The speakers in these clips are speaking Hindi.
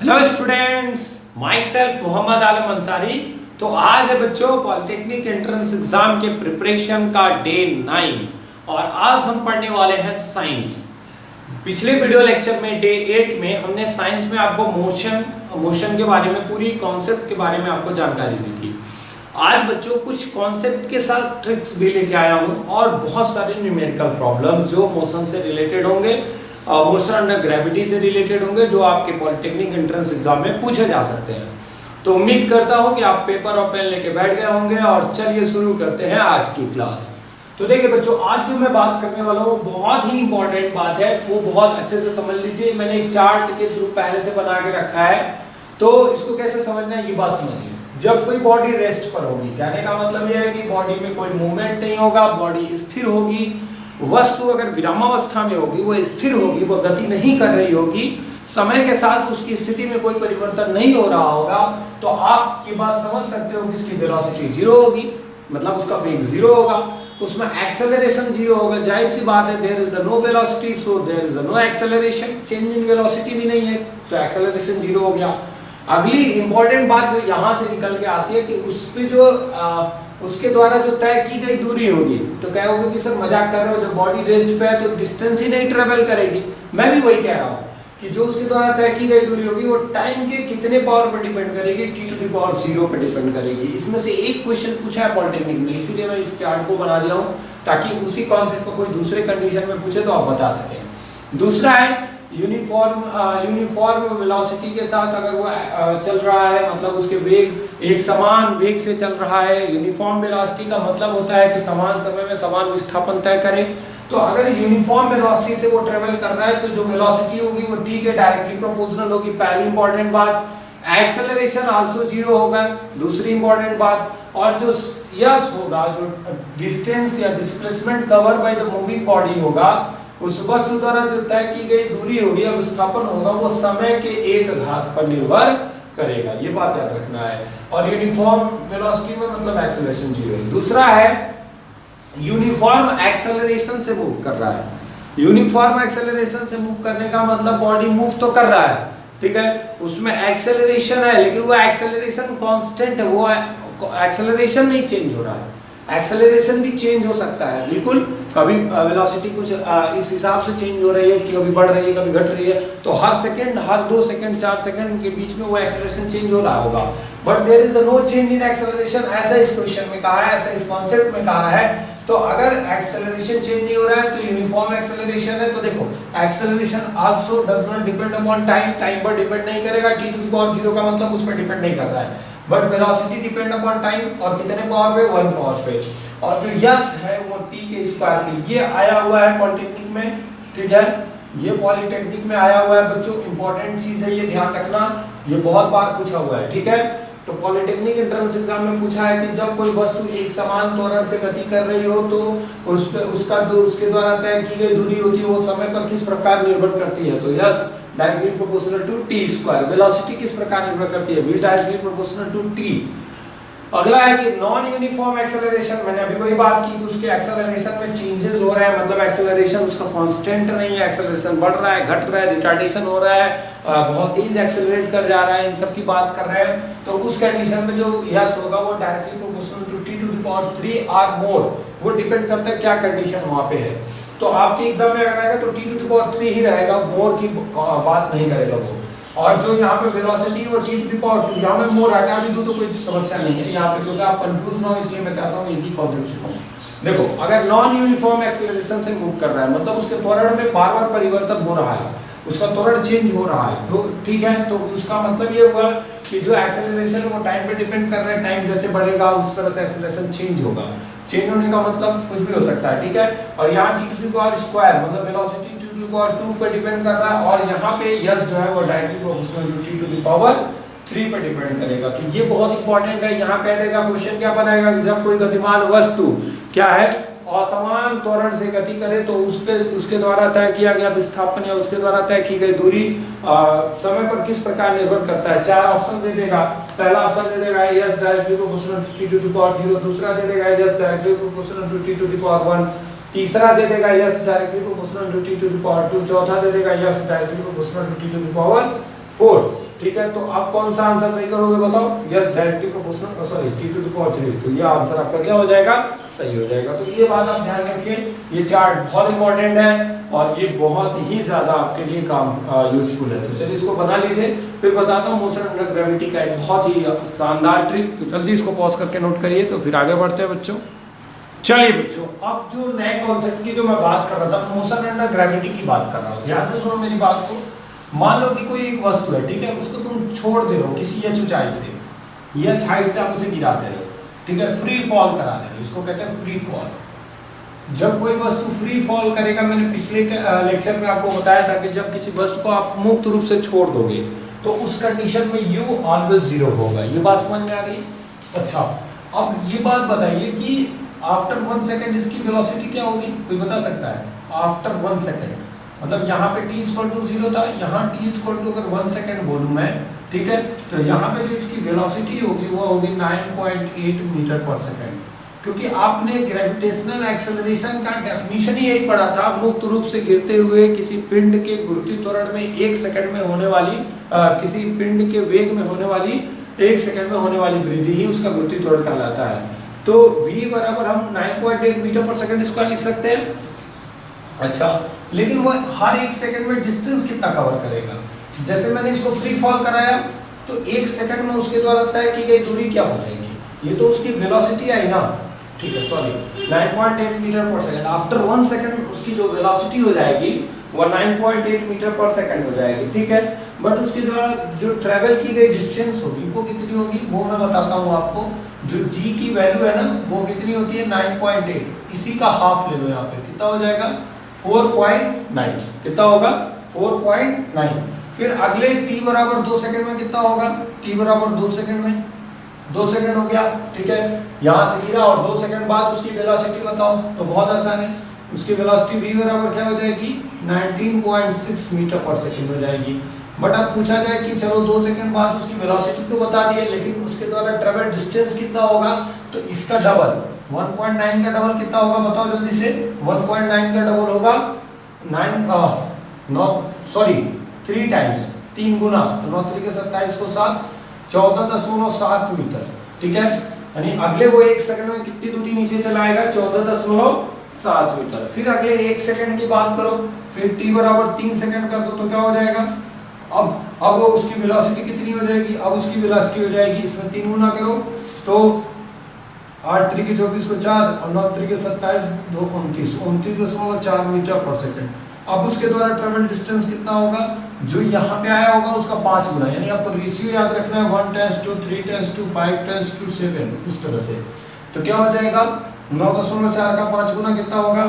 Hello students, myself Mohammad Alam Ansari. तो आज है बच्चों पॉलिटेक्निक एंट्रेंस एग्जाम के प्रिपरेशन का डे 9 और आज हम पढ़ने वाले हैं साइंस। पिछले वीडियो लेक्चर में डे 8 में हमने साइंस में आपको मोशन के बारे में, पूरी कॉन्सेप्ट के बारे में आपको जानकारी दी थी। आज बच्चों कुछ कॉन्सेप्ट के साथ ट्रिक्स भी लेके आया हूँ और बहुत सारे न्यूमेरिकल प्रॉब्लम जो मोशन से रिलेटेड होंगे, मोशन अंडर ग्रेविटी से रिलेटेड होंगे, जो आपके पॉलिटेक्निक एंट्रेंस एग्जाम में पूछे जा सकते हैं। तो उम्मीद करता हूं कि आप पेपर और पेन लेके बैठ गए होंगे और चलिए शुरू करते हैं आज की क्लास। तो देखिए बच्चों, आज जो मैं बात करने वाला हूँ बहुत ही इंपॉर्टेंट बात है, वो बहुत अच्छे से समझ लीजिए। मैंने एक चार्ट के थ्रू पहले से बना के रखा है, तो इसको कैसे समझना है ये बात समझिए। जब कोई बॉडी रेस्ट पर होगी, कहने का मतलब यह है कि बॉडी में कोई मूवमेंट नहीं होगा, बॉडी स्थिर होगी, वस्तु अगर विरामावस्था में होगी, वो स्थिर होगी, वो गति नहीं कर रही होगी, समय के साथ उसकी स्थिति में कोई परिवर्तन नहीं हो रहा होगा, तो आप ये बात समझ सकते हो कि इसकी वेलोसिटी जीरो होगी, मतलब उसका वेग जीरो होगा, उसमें एक्सेलरेशन जीरो होगा। जाहिर सी बात है, there is no velocity so there is no acceleration, change in velocity भी नहीं है तो एक्सेलरेशन जीरो हो गया। अगली इंपॉर्टेंट बात जो यहाँ से निकल के आती है कि उस पे जो उसके द्वारा जो तय की गई दूरी होगी, तो कहोगे कि सर मजाक कर रहे हो, जो बॉडी रेस्ट पे है तो डिस्टेंस ही नहीं ट्रेवल करेगी। मैं भी वही कह रहा हूँ कि जो उसके द्वारा तय की गई दूरी होगी वो टाइम के कितने पावर पर डिपेंड करेगी, t⁻0 पर डिपेंड करेगी। इसमें से एक क्वेश्चन पूछा है पॉलिटेक्निक में, इसीलिए मैं इस चार्ट को बना दिया हूँ ताकि उसी कॉन्सेप्ट को कोई दूसरे कंडीशन में पूछे तो आप बता सकें। दूसरा है यूनिफॉर्म वेलोसिटी के साथ अगर वो चल रहा है, मतलब उसके वेग एक समान वेग से चल रहा है। यूनिफॉर्म वेलोसिटी का मतलब होता है कि समान समय में समान विस्थापन तय करे। तो अगर यूनिफॉर्म वेलोसिटी से वो ट्रेवल कर रहा है तो जो वेलोसिटी होगी वो t के डायरेक्टली प्रोपोर्शनल होगी। पहली इंपॉर्टेंट बात, एक्सेलरेशन आल्सो जीरो होगा, दूसरी इंपॉर्टेंट बात। और जो यस होगा, जो डिस्टेंस या displacement cover by the moving body होगा, उस वस्तु द्वारा जो तय की गई दूरी होगी या विस्थापन होगा, वो समय के एक घात पर निर्भर करेगा। ये बात याद रखना है। और यूनिफॉर्म वेलोसिटी में मतलब एक्सेलरेशन जीरो है। दूसरा है यूनिफॉर्म एक्सेलरेशन से मूव कर रहा है। यूनिफॉर्म एक्सेलरेशन से मूव करने का मतलब बॉडी मूव तो कर रहा है, ठीक है, उसमें एक्सेलरेशन है, लेकिन वो एक्सेलरेशन कांस्टेंट है, वो एक्सेलरेशन नहीं चेंज हो रहा है। एक्सेलरेशन भी चेंज हो सकता है, बिल्कुल, कभी वेलोसिटी कुछ इस हिसाब से चेंज हो रही है कि कभी बढ़ रही है कभी घट रही है, तो हर सेकंड, हर 2 सेकंड 4 सेकंड के बीच में वो एक्सेलरेशन चेंज हो रहा होगा। But there is no change in acceleration, ऐसा इस क्वेश्चन में कहा है, ऐसा इस कॉन्सेप्ट में कहा है। तो अगर एक्सेलरेशन चेंज नहीं हो रहा है तो यूनिफॉर्म एक्सेलरेशन है। तो देखो, acceleration also does not depend upon time, time पर डिपेंड नहीं करेगा, t⁻0 का मतलब उस पर डिपेंड नहीं कर रहा है। But velocity depend upon time, और कितने पावर पे, 1 पावर पे। और जो यस है वो t के स्क्वायर पे। ये आया हुआ है पॉलिटेक्निक में, ठीक है, ये पॉलिटेक्निक में आया हुआ है बच्चों, इंपॉर्टेंट चीज है, ये ध्यान रखना, ये बहुत बार पूछा हुआ है, ठीक है। तो पॉलिटेक्निक एंट्रेंस एग्जाम में पूछा है कि जब कोई वस्तु एक समान त्वरण से गति कर रही हो तो उस पे उसका जो उसके द्वारा तय की गई दूरी होती है वो समय पर किस प्रकार निर्भर करती है। तो yes directly proportional to t square. Velocity किस प्रकार निर्भर करती है, v directly proportional to t। अगला है कि नॉन यूनिफॉर्म एक्सेलरेशन। मैंने अभी वही बात की कि उसके एक्सेलरेशन में चेंजेस हो रहे हैं, मतलब एक्सेलरेशन उसका कांस्टेंट नहीं है, एक्सेलरेशन बढ़ रहा है, घट रहा है, रिटार्डेशन हो रहा है, बहुत तेज एक्सेलरेट कर जा रहा है, इन सब की बात कर रहे हैं। तो उस कंडीशन में जो यस होगा वो डायरेक्टली प्रोपोर्शनल टू t⁻3 और मोर, वो डिपेंड करता है क्या कंडीशन वहां पे है। तो आपके एग्जाम में अगर आएगा तो t⁻3 ही रहेगा, मोर की बात नहीं करेगा वो। और जो यहाँ पे वेलोसिटी और t⁻2, यहाँ में मोर हटा भी दूं तो कोई समस्या नहीं है यहाँ पे, क्योंकि आप कंफ्यूज ना हो, इसलिए मैं चाहता हूँ एक ही कॉन्सेप्ट सिखाऊं। देखो, अगर नॉन यूनिफॉर्म एक्सेलरेशन से मूव कर रहा है, मतलब उसके त्वरण में बार बार परिवर्तन हो रहा है, उसका त्वरण चेंज हो रहा है, तो ठीक है, तो उसका मतलब ये हुआ कि जो एक्सेलरेशन है वो टाइम पे डिपेंड कर रहा है, टाइम जैसे बढ़ेगा उस तरह से एक्सेलरेशन चेंज होगा। चेंज होने का मतलब कुछ भी हो सकता है, ठीक है। और यहाँ t⁻² मतलब वेलोसिटी t⁻2 पे डिपेंड कर रहा है, और यहाँ पे यस जो है वो डायरेक्टली प्रोपोर्शनल टू t⁻3 पे डिपेंड करेगा। तो ये बहुत इंपॉर्टेंट है। यहाँ कह देगा क्वेश्चन क्या बनाएगा कि जब कोई गतिमान वस्तु क्या है असमान त्वरण से गति करे तो उसके द्वारा तय किया गया विस्थापन या उसके द्वारा तय की गई दूरी समय पर किस प्रकार निर्भर करता है। 4 ऑप्शन दे देगा। पहला ऑप्शन दे देगा yes directly proportional to t⁻0, दूसरा दे देगा yes directly proportional to t⁻1, तीसरा दे देगा yes directly proportional to t⁻2, चौथा दे देगा yes directly proportional to t⁻4। ठीक है, तो आप कौन सा आंसर सही करोगे बताओ? Yes, directly proportional, sorry t to the power 3, तो ये आंसर आपका क्या हो जाएगा? सही हो जाएगा। तो ये बात आप ध्यान रखिए, ये चार्ट बहुत इंपॉर्टेंट है और ये बहुत ही ज्यादा आपके लिए काम यूजफुल है। तो चलिए इसको बना लीजिए, फिर बताता हूँ मोशन अंडर ग्रेविटी का एक बहुत ही शानदार ट्रिक। तो जल्दी इसको पॉज करके नोट करिए, तो फिर आगे बढ़ते हैं बच्चों। चलिए बच्चों, अब जो नए कॉन्सेप्ट की जो मैं बात कर रहा था, मोशन अंडर ग्रेविटी की बात कर रहा हूँ। ध्यान से सुनो मेरी बात को। मान लो कि कोई एक वस्तु है, ठीक है, उसको तुम छोड़ दे रहे हो किसी एच ऊंचाई से, या हाइट से आप उसे गिरा दे रहे हो, ठीक है, फ्री फॉल करा दे रहे हो, इसको कहते हैं फ्री फॉल। जब कोई वस्तु फ्री फॉल करेगा, मैंने पिछले लेक्चर में आपको बताया था कि जब किसी वस्तु को आप मुक्त रूप से छोड़ दोगे तो उस कंडीशन में u ऑलवेज 0 होगा। ये बात समझ में आ गई? अच्छा, अब ये बात बताइए कि आफ्टर 1 सेकेंड इसकी वेलोसिटी क्या होगी? कोई बता सकता है? आफ्टर 1 सेकेंड मतलब यहाँ पे t = 0 था, यहाँ t = अगर 1 सेकेंड बोलूँ मैं, ठीक है, तो यहाँ पे जो इसकी वेलोसिटी होगी वो होगी 9.8 मीटर पर सेकेंड। क्योंकि आपने ग्रेविटेशनल एक्सेलरेशन का डेफिनेशन ही यही पढ़ा था, मुक्त रूप से गिरते हुए किसी पिंड के गुरुत्वीय त्वरण में 1 सेकंड में होने वाली किसी पिंड के वेग में होने वाली 1 सेकंड में होने वाली वृद्धि ही उसका गुरुत्वीय त्वरण कहलाता है। तो v बराबर हम 9.8 मीटर पर सेकंड स्क्वायर लिख सकते हैं। अच्छा, लेकिन वो हर 1 सेकंड में डिस्टेंस कितना कवर करेगा? जैसे मैंने इसको फ्री फॉल कराया तो 1 सेकंड में उसके द्वारा तय की गई दूरी क्या हो जाएगी? ये तो उसकी वेलोसिटी आई ना, ठीक है, सॉरी 9.8 मीटर पर सेकंड। आफ्टर 1 सेकंड उसकी जो वेलोसिटी हो जाएगी वो 9.8 मीटर पर सेकंड हो जाएगी, ठीक है। बट उसके द्वारा जो ट्रेवल की गई डिस्टेंस होगी वो कितनी होगी, वो मैं बताता हूँ आपको। जो g की वैल्यू है ना, वो कितनी होती है? 9.8। इसी का हाफ ले लो यहाँ पे, कितना हो जाएगा? 4.9। कितना होगा? 4.9। फिर अगले t बराबर 2 सेकंड में कितना होगा? t बराबर 2 सेकंड में 2 सेकंड हो गया, ठीक है। यहाँ से गिरा और 2 सेकंड बाद उसकी वेलोसिटी बताओ, तो बहुत आसान है। उसकी वेलोसिटी v बराबर क्या हो जाएगी? 19.6 मीटर पर सेकंड हो जाएगी। बट अब पूछा जाए कि चलो 2 सेकंड बाद उसकी वेलोसिटी तो बता दिए, लेकिन उसके द्वारा ट्रेवल डिस्टेंस कितना होगा? तो इसका डबल 1.9 का डबल कितना होगा बताओ जल्दी से? 1.9 का डबल होगा 3 टाइम्स, 3 गुना, तो 9 3 के 27 को 7, 14.7 मीटर, ठीक है। यानी अगले वो 1 सेकंड में कितनी दूरी नीचे चला आएगा? 14.7 मीटर। फिर अगले 1 सेकंड की बात करो, फिर t बराबर 3 सेकंड कर दो तो क्या हो जाएगा? अब उसकी वेलोसिटी कितनी हो जाएगी? अब उसकी वेलोसिटी हो जाएगी, इसमें 3 गुना करो तो 8 3 के 24 को 4 और 9 3 के 27 2 29, 29.4 मीटर पर सेकंड। अब उसके द्वारा ट्रेवल डिस्टेंस कितना होगा? जो यहाँ पे आया होगा उसका 5 गुना, यानी आपको रेशियो याद रखना है 1:2, 3:2, 5:2, 7, इस तरह से। तो क्या हो जाएगा? 9.4 का 5 गुना कितना होगा?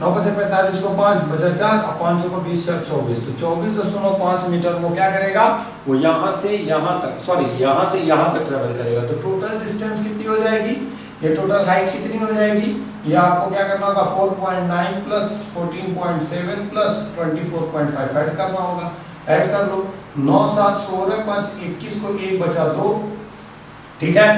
9 बचे 45 को 5 बचा 4 और 5 को 20 4 24, तो 24.5 मीटर वो क्या करेगा? वो यहाँ से यहाँ तक, सॉरी यहाँ से यहाँ तक ट्रेवल करेगा। तो टोटल डिस्टेंस कितनी हो जाएगी? ये टोटल हाइट कितनी हो जाएगी? ये आपको क्या करना होगा? 4.9 प्लस 14.7 प्लस 24.5 ऐड करना होगा। ऐड कर लो, 9 7 16 5 21 को 1 बचा 2, ठीक है,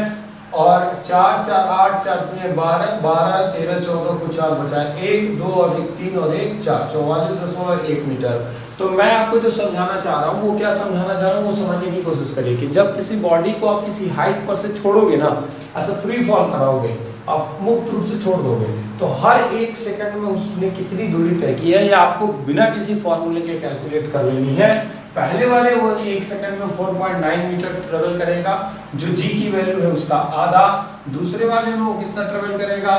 और 4 4 8 4 3 12 12 13 14 को 4 बचा 1 2 और 1 3 और 1 4, 44.1 मीटर। तो मैं आपको जो समझाना चाह रहा हूँ वो क्या समझाना चाह रहा हूँ वो समझने की कोशिश करिए कि जब किसी बॉडी को आप किसी हाइट पर से छोड़ोगे ना, ऐसा फ्री फॉल कराओगे, आप मुक्त रूप से छोड़ दोगे, तो हर 1 सेकंड में उसने कितनी दूरी तय की है ये आपको बिना किसी फॉर्मूले के कैलकुलेट कर लेनी है। पहले वाले वो 1 सेकंड में 4.9 मीटर ट्रेवल करेगा, जो g की वैल्यू है उसका आधा। दूसरे वाले में वो कितना ट्रेवल करेगा?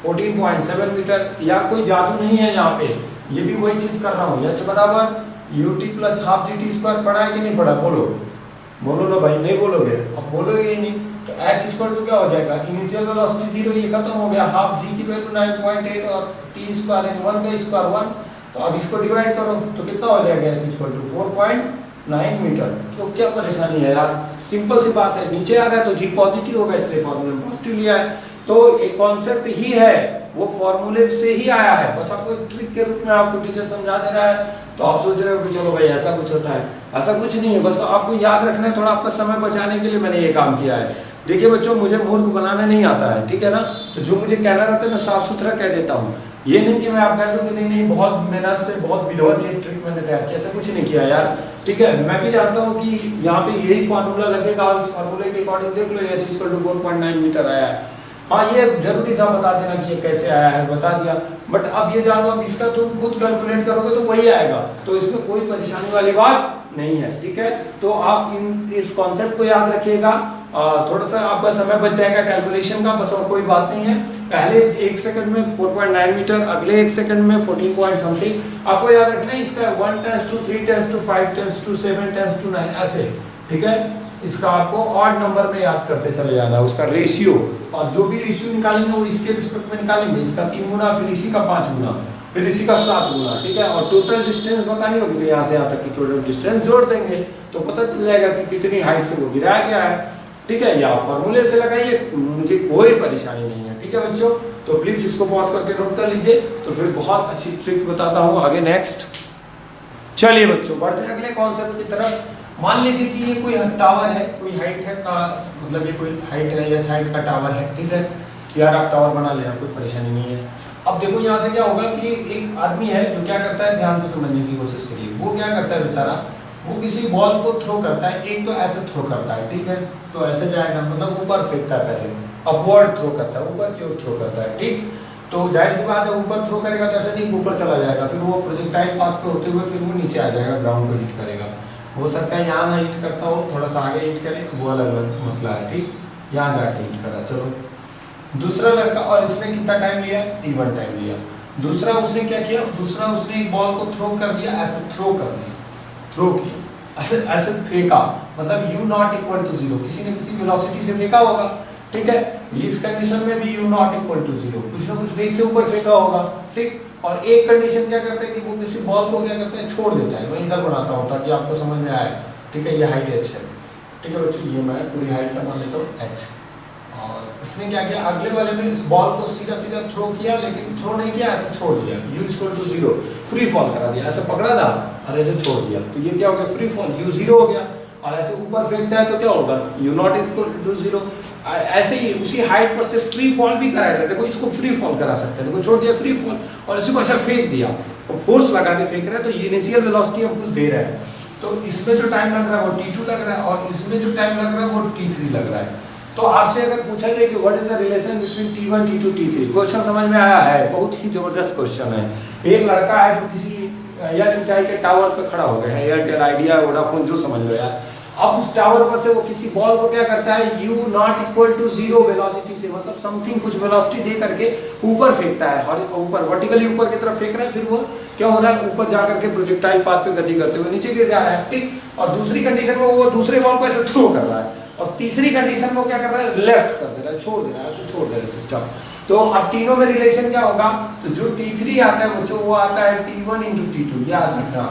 14.7 मीटर। या कोई जादू नहीं है यहाँ पे, ये भी वही चीज कर रहा हूँ। h बराबर ut plus half gt square पढ़ा है कि नहीं पढ़ा? बोलो बोलो ना भाई, नहीं बोलोगे? अब बोलोगे ही नहीं तो h इक्वल टू क्या हो जाएगा? इनिशियल वेलोसिटी 0, ये खत्म हो गया। हाफ g की वैल्यू 9.8 और t स्क्वायर यानी 1 का स्क्वायर 1, तो अब इसको डिवाइड करो तो कितना हो जाएगा? h equal to 4.9 metre. तो क्या परेशानी है यार? सिंपल सी बात है, नीचे आ रहा है तो g पॉजिटिव होगा, इसलिए फॉर्मूले में पॉजिटिव लिया है। तो एक कॉन्सेप्ट ही है, वो फॉर्मूले से ही आया है, बस आपको एक ट्रिक के रूप में आपको टीचर समझा दे रहा है। तो आप सोच रहे हो कि चलो भाई ऐसा कुछ होता है, ऐसा कुछ नहीं है, बस आपको याद रखना है। थोड़ा आपका समय बचाने के लिए मैंने ये काम किया है। देखिए बच्चों, मुझे मूर्ख बनाना नहीं आता है, ठीक है ना? तो जो मुझे कहना रहता है मैं साफ सुथरा कह देता हूँ। ये नहीं कि मैं आप कह दूं कि नहीं नहीं बहुत मेहनत से बहुत विधिवत ये ट्रिक मैंने तैयार किया, ऐसा कुछ नहीं किया यार, ठीक है। मैं भी जानता हूँ कि यहाँ पे यही फार्मूला लगेगा, इस फार्मूले के अकॉर्डिंग देख लो h इक्वल टू 4.9 मीटर आया है। हाँ ये जरूरी था बता देना कि ये कैसे आया है, बता दिया, बट अब ये जानो अब इसका तुम खुद कैलकुलेट करोगे तो वही आएगा, तो इसमें कोई परेशानी वाली बात नहीं है, ठीक है। तो आप इस कॉन्सेप्ट को याद रखिएगा, थोड़ा सा आपका समय बच जाएगा कैलकुलेशन का, बस और कोई बात नहीं है। पहले 1 सेकंड में 4.9 मीटर, अगले 1 सेकंड में 14 पॉइंट समथिंग। आपको याद रखना है इसका 1 tens to 3 tens to 5 tens to 7 tens to 9 ऐसे, ठीक है। इसका आपको ऑड नंबर में याद करते चले जाना है उसका रेशियो, और जो भी रेशियो निकालेंगे वो इसके रिस्पेक्ट में निकालेंगे, इसका 3 गुना, फिर इसी का 5 गुना, फिर इसी का 7 गुना, ठीक है। और टोटल डिस्टेंस बतानी होगी तो यहाँ से यहाँ तक की टोटल डिस्टेंस जोड़ देंगे तो पता चल जाएगा कि कितनी हाइट से वो गिराया गया है, ठीक है। या फॉर्मूले से लगाइए, मुझे कोई परेशानी नहीं है, ठीक है बच्चों। तो प्लीज इसको पॉज करके नोट कर लीजिए, तो फिर बहुत अच्छी ट्रिक बताता हूँ आगे नेक्स्ट। चलिए बच्चों बढ़ते हैं अगले कॉन्सेप्ट की तरफ। मान लीजिए कि ये कोई टावर है, कोई हाइट है का मतलब ये कोई हाइट है या हाइट का टावर है, ठीक है। यार आप टावर बना लेना, कोई परेशानी नहीं है। अब देखो यहाँ से क्या होगा कि एक आदमी है जो क्या करता है, ध्यान से समझने की कोशिश करिए। वो क्या करता है बेचारा, वो किसी बॉल को थ्रो करता है, एक तो ऐसे थ्रो करता है, ठीक है, तो ऐसे जाएगा मतलब ऊपर फेंकता है, पहले अपवर्ड थ्रो करता है, ऊपर की ओर थ्रो करता है, ठीक। तो जाहिर सी बात है ऊपर थ्रो करेगा तो ऐसे नहीं ऊपर चला जाएगा, फिर वो प्रोजेक्टाइल पाथ पे होते हुए फिर वो नीचे आ जाएगा, ग्राउंड को हिट करेगा। हो सकता है यहाँ ना हिट करता हो, थोड़ा सा आगे हिट करे, वो अलग अलग मसला है, ठीक। यहाँ जाके हिट करा, चलो दूसरा लड़का, और इसने कितना टाइम लिया, t1 टाइम लिया। दूसरा उसने क्या किया, दूसरा उसने एक बॉल को थ्रो कर दिया, ऐसे थ्रो कर दिया, थ्रो किया, ऐसे ऐसे फेंका, मतलब u नॉट इक्वल टू 0, किसी ने किसी वेलोसिटी से फेंका होगा, ठीक है। इस कंडीशन में भी u नॉट इक्वल टू 0, कुछ ना कुछ वेग से ऊपर फेंका होगा, ठीक। और एक कंडीशन क्या करते हैं कि वो किसी बॉल को क्या करते हैं, छोड़ देता है। मैं इधर बनाता हूँ ताकि आपको समझ में आए, ठीक है। ये हाइट h है, ठीक है बच्चों, ये मैं पूरी हाइट का मान लेता हूँ h। और इसने क्या किया, अगले वाले में इस बॉल को सीधा सीधा थ्रो किया, लेकिन थ्रो नहीं किया, ऐसे छोड़ दिया, u equal to 0, free fall करा दिया, ऐसे पकड़ा था और ऐसे छोड़ दिया, तो ये क्या हो गया, फ्री फॉल, u 0 हो गया। और ऐसे ऊपर फेंकता है तो क्या होगा, u नॉट इक्वल टू 0। ऐसे ही उसी हाइट पर से फ्री फॉल भी कराया जाता है, देखो इसको फ्री फॉल करा सकते हैं, देखो छोड़ दिया फ्री फॉल, और इसी को ऐसा फेंक दिया, तो फोर्स लगा के फेंक रहा है, तो इनिशियल वेलोसिटी हम कुछ दे रहे हैं, तो इसमें जो टाइम लग रहा है वो t2 लग रहा है, और इसमें जो टाइम लग रहा है वो t3 लग रहा है। तो आपसे अगर पूछा जाए कि what is the relation between t1 t2 t3, question समझ में आया है, बहुत ही जबरदस्त क्वेश्चन है। एक लड़का है जो किसी या ऊंचाई के टावर पे खड़ा हो गया है, एयरटेल, आइडिया, वोडाफोन, जो समझ लो यार। अब उस टावर पर से वो किसी बॉल को क्या करता है, u not equal to 0 velocity से, मतलब समथिंग कुछ वेलोसिटी दे करके ऊपर फेंकता है, और ऊपर वर्टिकली ऊपर की तरफ फेंक रहा है, फिर वो क्या हो रहा है, ऊपर जा करके प्रोजेक्टाइल पाथ पे गति करते हुए नीचे गिर जा रहा है, ठीक। और दूसरी कंडीशन में वो दूसरे बॉल को ऐसे थ्रो कर रहा है, और तीसरी कंडीशन में क्या कर रहा है, लेफ्ट कर दे रहा है, छोड़ दे रहा है, ऐसे छोड़ दे रहा है चुपचाप। तो अब तीनों में रिलेशन क्या होगा, तो जो t3 आता है बच्चों वो आता है t1 इंटू t2, याद रखना।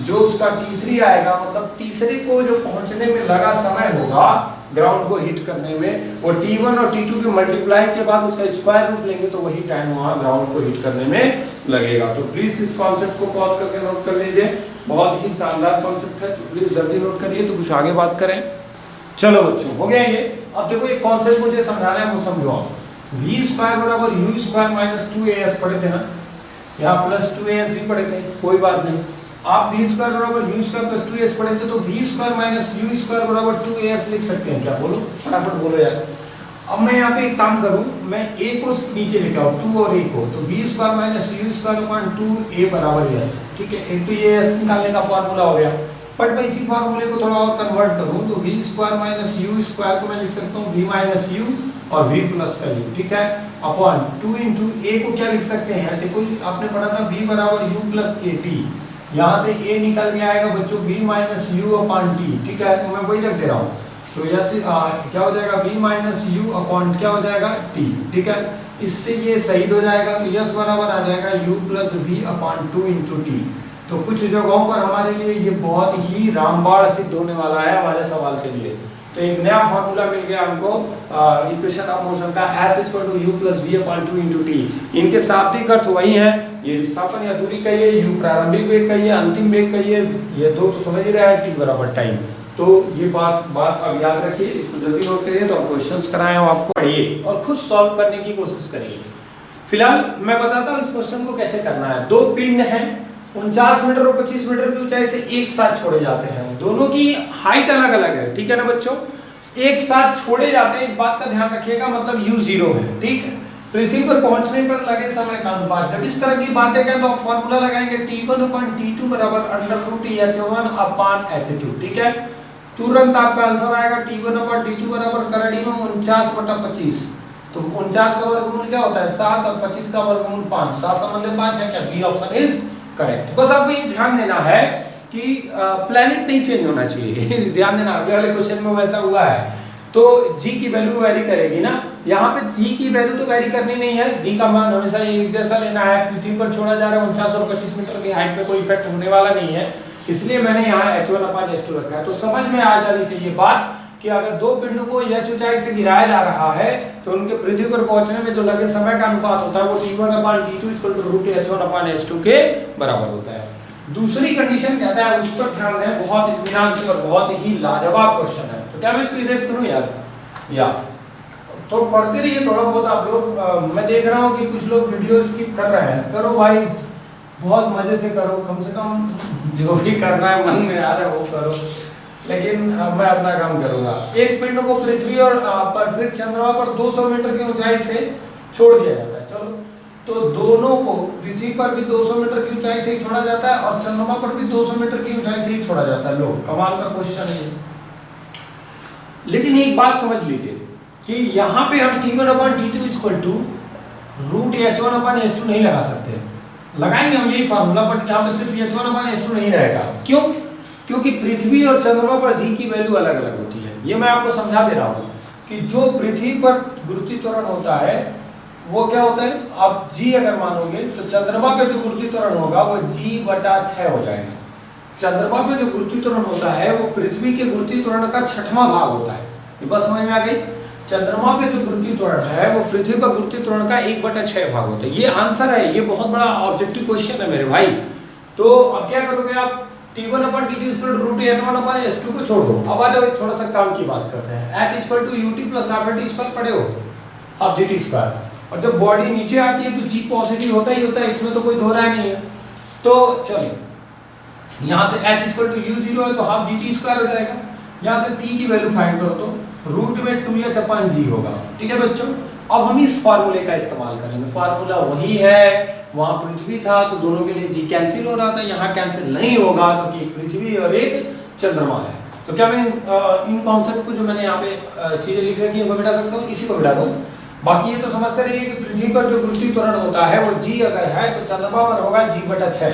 जो उसका t3 आएगा मतलब तीसरे को जो पहुंचने में लगा समय होगा ग्राउंड को हिट करने में, वो t1 और t2 के मल्टीप्लाई के बाद उसका स्क्वायर रूट लेंगे तो वही टाइम वहां ग्राउंड को हिट करने में लगेगा। तो प्लीज इस कॉन्सेप्ट को पॉज करके नोट कर लीजिए, बहुत ही शानदार कॉन्सेप्ट है, तो प्लीज जल्दी नोट करिए, तो कुछ आगे बात करें। चलो बच्चों हो गया ये। अब देखो ये कॉन्सेप्ट मुझे समझाना है, वो समझो आप। v स्क्वायर बराबर u स्क्वायर माइनस 2as पढ़े थे ना, यहाँ प्लस 2as भी पढ़े थे, कोई बात नहीं। आप v स्क्वायर बराबर u स्क्वायर प्लस 2as पढ़े थे, तो v square minus u square बराबर 2as लिख सकते हैं क्या, बोलो फटाफट बोलो यार। अब मैं यहाँ पे एक काम करूँ, मैं a को नीचे लेके आऊँ, 2 और a को, तो v square minus u square upon 2a बराबर s, ठीक है। एक तो ये s निकालने का फॉर्मूला हो गया, बट मैं इसी फार्मूले को थोड़ा और कन्वर्ट करूं तो v square minus u square को मैं लिख सकता हूं v माइनस u और v प्लस का u, ठीक है, अपॉन 2 इंटू a को क्या लिख सकते हैं, देखो आपने पढ़ा था v बराबर u प्लस at, यहाँ से a निकल के आएगा बच्चों v minus u upon t, ठीक है, तो मैं वही रख दे रहा हूँ। तो यहाँ क्या हो जाएगा v माइनस u अपॉन क्या हो जाएगा t, ठीक है। इससे ये सही हो जाएगा, तो यस बराबर आ जाएगा u plus v upon 2 into T. तो कुछ जगहों पर हमारे लिए ये बहुत ही रामबाण सिद्ध होने वाला है हमारे सवाल के लिए। तो एक नया फॉर्मूला मिल गया हमको इक्वेशन ऑफ मोशन का, s equal to u plus v upon 2 into t. इनके शाब्दिक अर्थ वही है, ये विस्थापन या दूरी कहिए, u प्रारंभिक वेग कहिए, अंतिम वेग कहिए, ये दो तो समझ ही रहे हैं, t बराबर टाइम। तो ये बात अब याद रखिए, इसको जल्दी नोट करिए, तो क्वेश्चंस कराए हम आपको, पढ़िए और खुद सॉल्व करने की कोशिश करिए। फिलहाल मैं बताता हूँ इस क्वेश्चन को कैसे करना है। दो पिंड हैं 49 मीटर और 25 मीटर की ऊंचाई से एक साथ छोड़े जाते हैं। दोनों की हाइट अलग अलग है, ठीक है ना बच्चों। एक साथ छोड़े जाते हैं, इस बात का ध्यान रखिएगा, मतलब u0 है, ठीक है। पृथ्वी पर पहुंचने पर लगे समय का अनुपात। जब इस तरह की बातें करें तो आप फॉर्मूला लगाएंगे T1/T2 √H1 H2, ठीक है। तुरंत आपका आंसर आएगा T1/T2 करड़ी में 49/25। तो 49 का वर्गमूल क्या होता है 7 और 25 का वर्गमूल 5, 7 समझे 5 है क्या, बी ऑप्शन इज करेक्ट। बस आपको ये ध्यान देना है कि प्लेनेट नहीं चेंज होना चाहिए ध्यान देना, अगले वाले क्वेश्चन में वैसा हुआ है तो जी की वैल्यू वेरी करेगी ना। यहाँ पे जी की वैल्यू तो वेरी करनी नहीं है, जी का मान हमेशा एक जैसा लेना है। पृथ्वी पर छोड़ा जा रहा है 49 और 25 मीटर की हाइट पे कोई इफेक्ट होने वाला नहीं है, इसलिए मैंने यहाँ H1/H2 रखा है। तो समझ में आ जानी चाहिए बात कि अगर दो पिंडों को h ऊंचाई से गिराया जा रहा है तो उनके पृथ्वी पर पहुंचने में जो लगे समय का अनुपात होता है वो T1/T2 √H1/H2 के बराबर होता है। दूसरी कंडीशन कहता है, उस पर ध्यान दें, बहुत इत्मीनान से और बहुत ही लाजवाब क्वेश्चन है। तो क्या मैं इसको इरेज करूं यार, या तो पढ़ते रहिए थोड़ा बहुत आप लोग। मैं देख रहा हूं कि कुछ लोग वीडियो स्किप कर रहे हैं, करो भाई, बहुत मजे से करो, कम से कम जो भी करना है मन में आ रहा है वो करो, लेकिन मैं अपना काम करूंगा। एक पिंड को पृथ्वी और पर फिर चंद्रमा पर 200 मीटर की ऊंचाई से छोड़ दिया जाता है। चलो, तो दोनों को पृथ्वी पर भी 200 मीटर की ऊंचाई से ही छोड़ा जाता है और चंद्रमा पर भी 200 मीटर की ऊंचाई से ही छोड़ा जाता है। लो, कमाल का क्वेश्चन है। लेकिन एक बात समझ लीजिए कि यहाँ पे हम T1/T2 √H1/H2 नहीं लगा सकते। लगाएंगे हम यही फार्मूला, बट यहाँ पे सिर्फ H1/H2 नहीं रहेगा। क्यों? क्योंकि पृथ्वी और चंद्रमा पर जी की वैल्यू अलग अलग होती है। ये मैं आपको समझा दे रहा हूँ कि जो पृथ्वी पर गुरुत्वीय त्वरण होता है वो क्या होता है, आप जी अगर मानोगे तो चंद्रमा पे जो गुरुत्वीय त्वरण होगा वो G/6 हो जाएगा। चंद्रमा पे जो गुरुत्वीय त्वरण होता है वो पृथ्वी के गुरुत्वीय त्वरण का 6वां भाग होता है। ये बात समझ में आ गई। चंद्रमा पे जो गुरुत्वीय त्वरण है वो पृथ्वी पर गुरुत्वीय त्वरण का 1/6 भाग होता है। ये आंसर है, ये बहुत बड़ा ऑब्जेक्टिव क्वेश्चन है मेरे भाई। तो अब क्या करोगे आप, T1/T2 √H1/H2 को छोड़ दो। अब आ जाओ थोड़ा सा काम की बात करते हैं। H = UT + FT² पढ़े हो आप, GT²। और जब बॉडी नीचे आती है तो जी पॉजिटिव होता ही होता है, इसमें तो कोई दो राय नहीं है। तो चलो, यहाँ से H = U0 है तो हाफ GT² हो जाएगा। यहाँ से T की वैल्यू फाइंड करो तो रूट में 2H/G होगा, ठीक है बच्चों। अब हम इस फार्मूले का इस्तेमाल करेंगे। फार्मूला वही है, वहां पृथ्वी था तो दोनों के लिए जी कैंसिल हो रहा था, यहाँ कैंसिल नहीं होगा क्योंकि तो पृथ्वी और एक चंद्रमा है। तो क्या मैं इन कॉन्सेप्ट को जो मैंने यहाँ पे चीजें लिख रखी है वो मिटा सकता हूँ, इसी को मिटा दूँ। बाकी ये तो समझते रहिए कि पृथ्वी पर जो गुरुत्वीय त्वरण होता है वो जी अगर है तो चंद्रमा पर होगा G/6।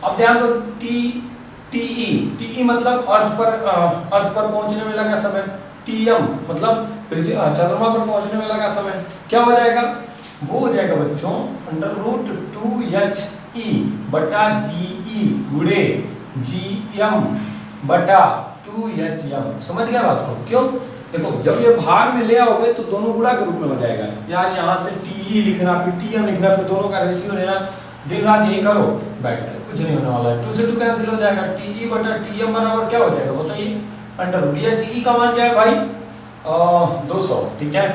अब ध्यान दो, TE मतलब अर्थ पर पहुंचने में लगा समय, TM मतलब चंद्रमा पर पहुंचने में लगा समय। क्या हो जाएगा, वो हो जाएगा बच्चों √2HE/GE गुणे GM/2HM। समझ गया बात को? क्यों? देखो, जब ये भाग में ले आओगे तो दोनों गुणा के रूप में हो जाएगा यार। यहाँ से TE लिखना फिर TM लिखना फिर दोनों का रेशियो लेना, दिन रात यही करो, बैठ कर कुछ नहीं होने वाला है। 2 से 2 कैंसिल हो जाएगा। TE/TM बराबर क्या हो जाएगा बताइए, √HE का मान क्या है भाई 200, ठीक है।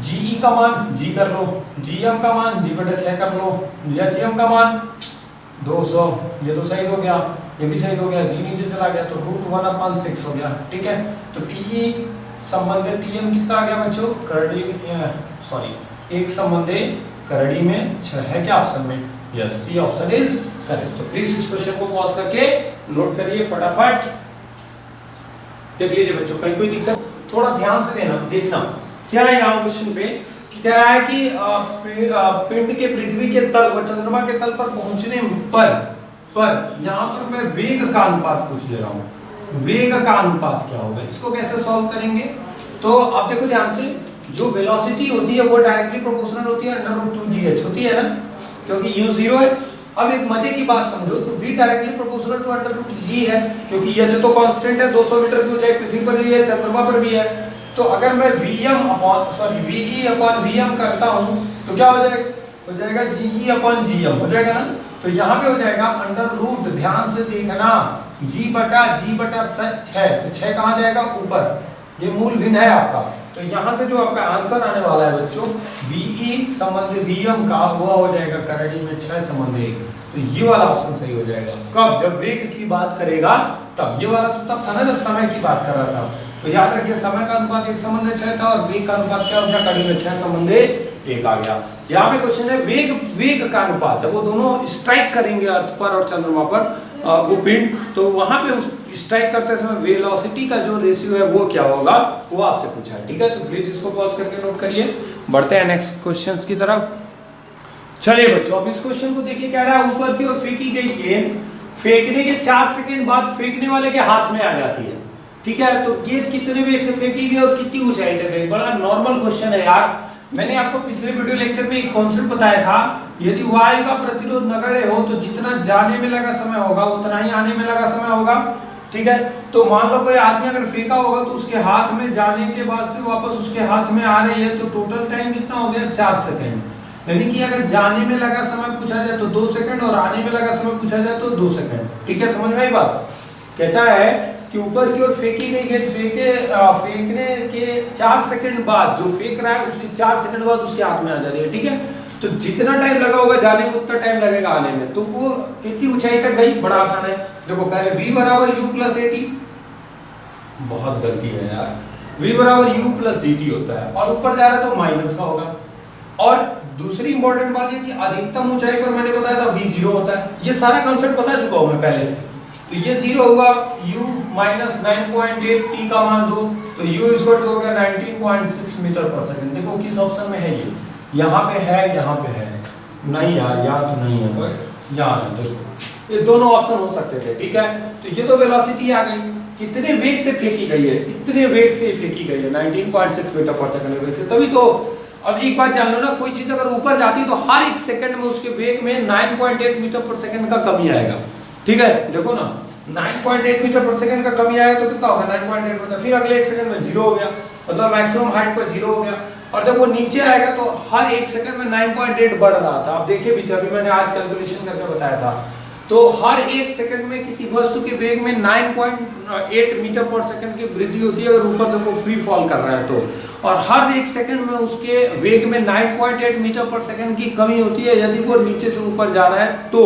GE का मान G कर लो, GM का मान G/6 कर लो, HM का मान 200, ये तो सही हो गया, ये भी सही हो गया, G नीचे चला गया तो √1/6 हो गया, ठीक है। तो TE संबंधित TM कितना आ गया बच्चों, करड़ी सॉरी एक संबंधित करड़ी में 6 है क्या ऑप्शन में? Yes, C option is correct. तो प्लीज इस क्वेश्चन को पॉज करके नोट करिए फटाफट, देख लीजिए बच्चों, कहीं कोई दिक्कत थोड़ा ध्यान से देखना क्या है यहाँ क्वेश्चन पे कि कह रहा है कि पिंड के पृथ्वी के तल व चंद्रमा के तल पर पहुंचने पर यहाँ पर मैं वेग का अनुपात पूछ ले रहा हूँ। वेग का अनुपात क्या होगा, इसको कैसे सॉल्व करेंगे? तो आप देखो ध्यान से, जो वेलोसिटी होती है वो डायरेक्टली प्रोपोर्शनल होती है √2gh होती है ना, क्योंकि u0 है। अब एक मजे की बात समझो, तो v directly proportional to √g है, क्योंकि h तो कांस्टेंट है, 200 मीटर की ऊंचाई पृथ्वी पर भी है, चंद्रमा पर भी है। तो अगर मैं VE/VM करता हूं तो क्या हो जाएगा GE/GM हो जाएगा ना। तो यहाँ पे हो जाएगा √, ध्यान से देखना, G/6, तो 6 कहाँ जाएगा ऊपर, ये मूल भिन्न है आपका, तो तो यहाँ से जो आपका आंसर आने वाला है बच्चों, VE संबंध VM का वह हो जाएगा करड़ी में 6 संबंध 1। तो ये वाला ऑप्शन सही हो जाएगा। कब? जब वेग की बात करेगा तब। ये वाला तो तब था ना जब समय की बात कर रहा था। तो याद रखिए समय का अनुपात 1 संबंध 6 था और वेग का अनुपात क्या हो गया, कड़ी में 6 संबंध 1 आ गया। यहाँ पे क्वेश्चन है वेग का अनुपात, जब वो दोनों स्ट्राइक करेंगे अर्थ पर और चंद्रमा पर वो पिंड, तो वहां पे उस स्ट्राइक करते समय वेलोसिटी का जो रेशियो है वो क्या होगा, वो आपसे पूछा है। ठीक है, तो प्लीज इसको पॉज करके नोट करिए। बढ़ते हैं नेक्स्ट क्वेश्चंस की तरफ। चलिए बच्चों, अब इस क्वेश्चन को देखिए, कह रहा है ऊपर की ओर फेंकी गई गेंद फेंकने के 4 सेकंड बाद फेंकने वाले के हाथ में आ जाती है। ठीक है, तो गेंद कितने वेग से फेंकी गई और कितनी ऊंचाई तक गई। बड़ा नॉर्मल क्वेश्चन है यार। मैंने आपको पिछले वीडियो लेक्चर में एक कॉन्सेप्ट बताया था, यदि वायु का प्रतिरोध नगण्य हो तो जितना जाने में लगा समय होगा उतना ही आने में लगा समय होगा। ठीक है, तो मान लो कोई आदमी अगर फेंका होगा तो उसके हाथ में जाने के बाद से वापस उसके हाथ में आ रही है, तो टोटल टाइम कितना हो गया, 4 सेकंड। यानी कि अगर जाने में लगा समय पूछा जाए तो 2 सेकंड और आने में लगा समय पूछा जाए तो 2 सेकंड। ठीक है, समझ में आई बात। कहता है कि ऊपर की ओर फेंकी गई गेंद फेंकने के 4 सेकंड बाद, जो फेंक रहा है उसके 4 सेकंड बाद उसके हाथ में आ जा रही है। ठीक है, तो जितना टाइम लगा होगा जाने में उतना टाइम लगेगा आने में। तो वो कितनी ऊंचाई तक गई, बड़ा आसान है। देखो पहले V बराबर U प्लस AT, बहुत गलती है यार, V बराबर U प्लस GT होता है और ऊपर जा रहा है तो माइनस का होगा। और दूसरी इंपॉर्टेंट बात ये कि अधिकतम ऊंचाई पर मैंने बताया था V 0 होता है। ये सारा कंसेप्ट बता चुका हूं मैं पहले से। तो ये 0 होगा, U माइनस 9.8, T का मान 2, तो U इक्वल टू हो गया 19.6 मीटर पर सेकंड। देखो किस ऑप्शन में है ये, यहाँ पे है, यहाँ पे है नहीं यार, यहाँ तो नहीं है पर यहाँ है। देखो ये दोनों ऑप्शन हो सकते थे। ठीक है, तो ये तो वेलोसिटी आ गई, कितने वेग से फेंकी गई है, इतने वेग से फेंकी गई है 19.6 मीटर पर सेकंड वेग से। तभी तो अब एक बात जान लो ना, कोई चीज अगर ऊपर जाती है तो हर एक सेकंड में उसके वेग में 9.8 मीटर पर सेकंड का कमी आएगा। ठीक है, देखो ना 9.8 मीटर पर सेकंड का कमी आएगा तो कितना होगा, 9.8 होता है, फिर अगले 1 सेकंड में 0 हो गया, मतलब मैक्सिमम हाइट पर 0 हो गया। और जब वो नीचे आएगा तो हर 1 सेकंड में 9.8 बढ़ रहा था। आप देखिए भी, अभी मैंने आज कैलकुलेशन करके बताया था। तो हर 1 सेकंड में किसी वस्तु के वेग में 9.8 मीटर पर सेकंड की वृद्धि होती है अगर ऊपर से वो फ्री फॉल कर रहा है तो, और हर 1 सेकंड में उसके वेग में 9.8 मीटर पर सेकंड की कमी होती है यदि वो नीचे से ऊपर जा रहा है तो,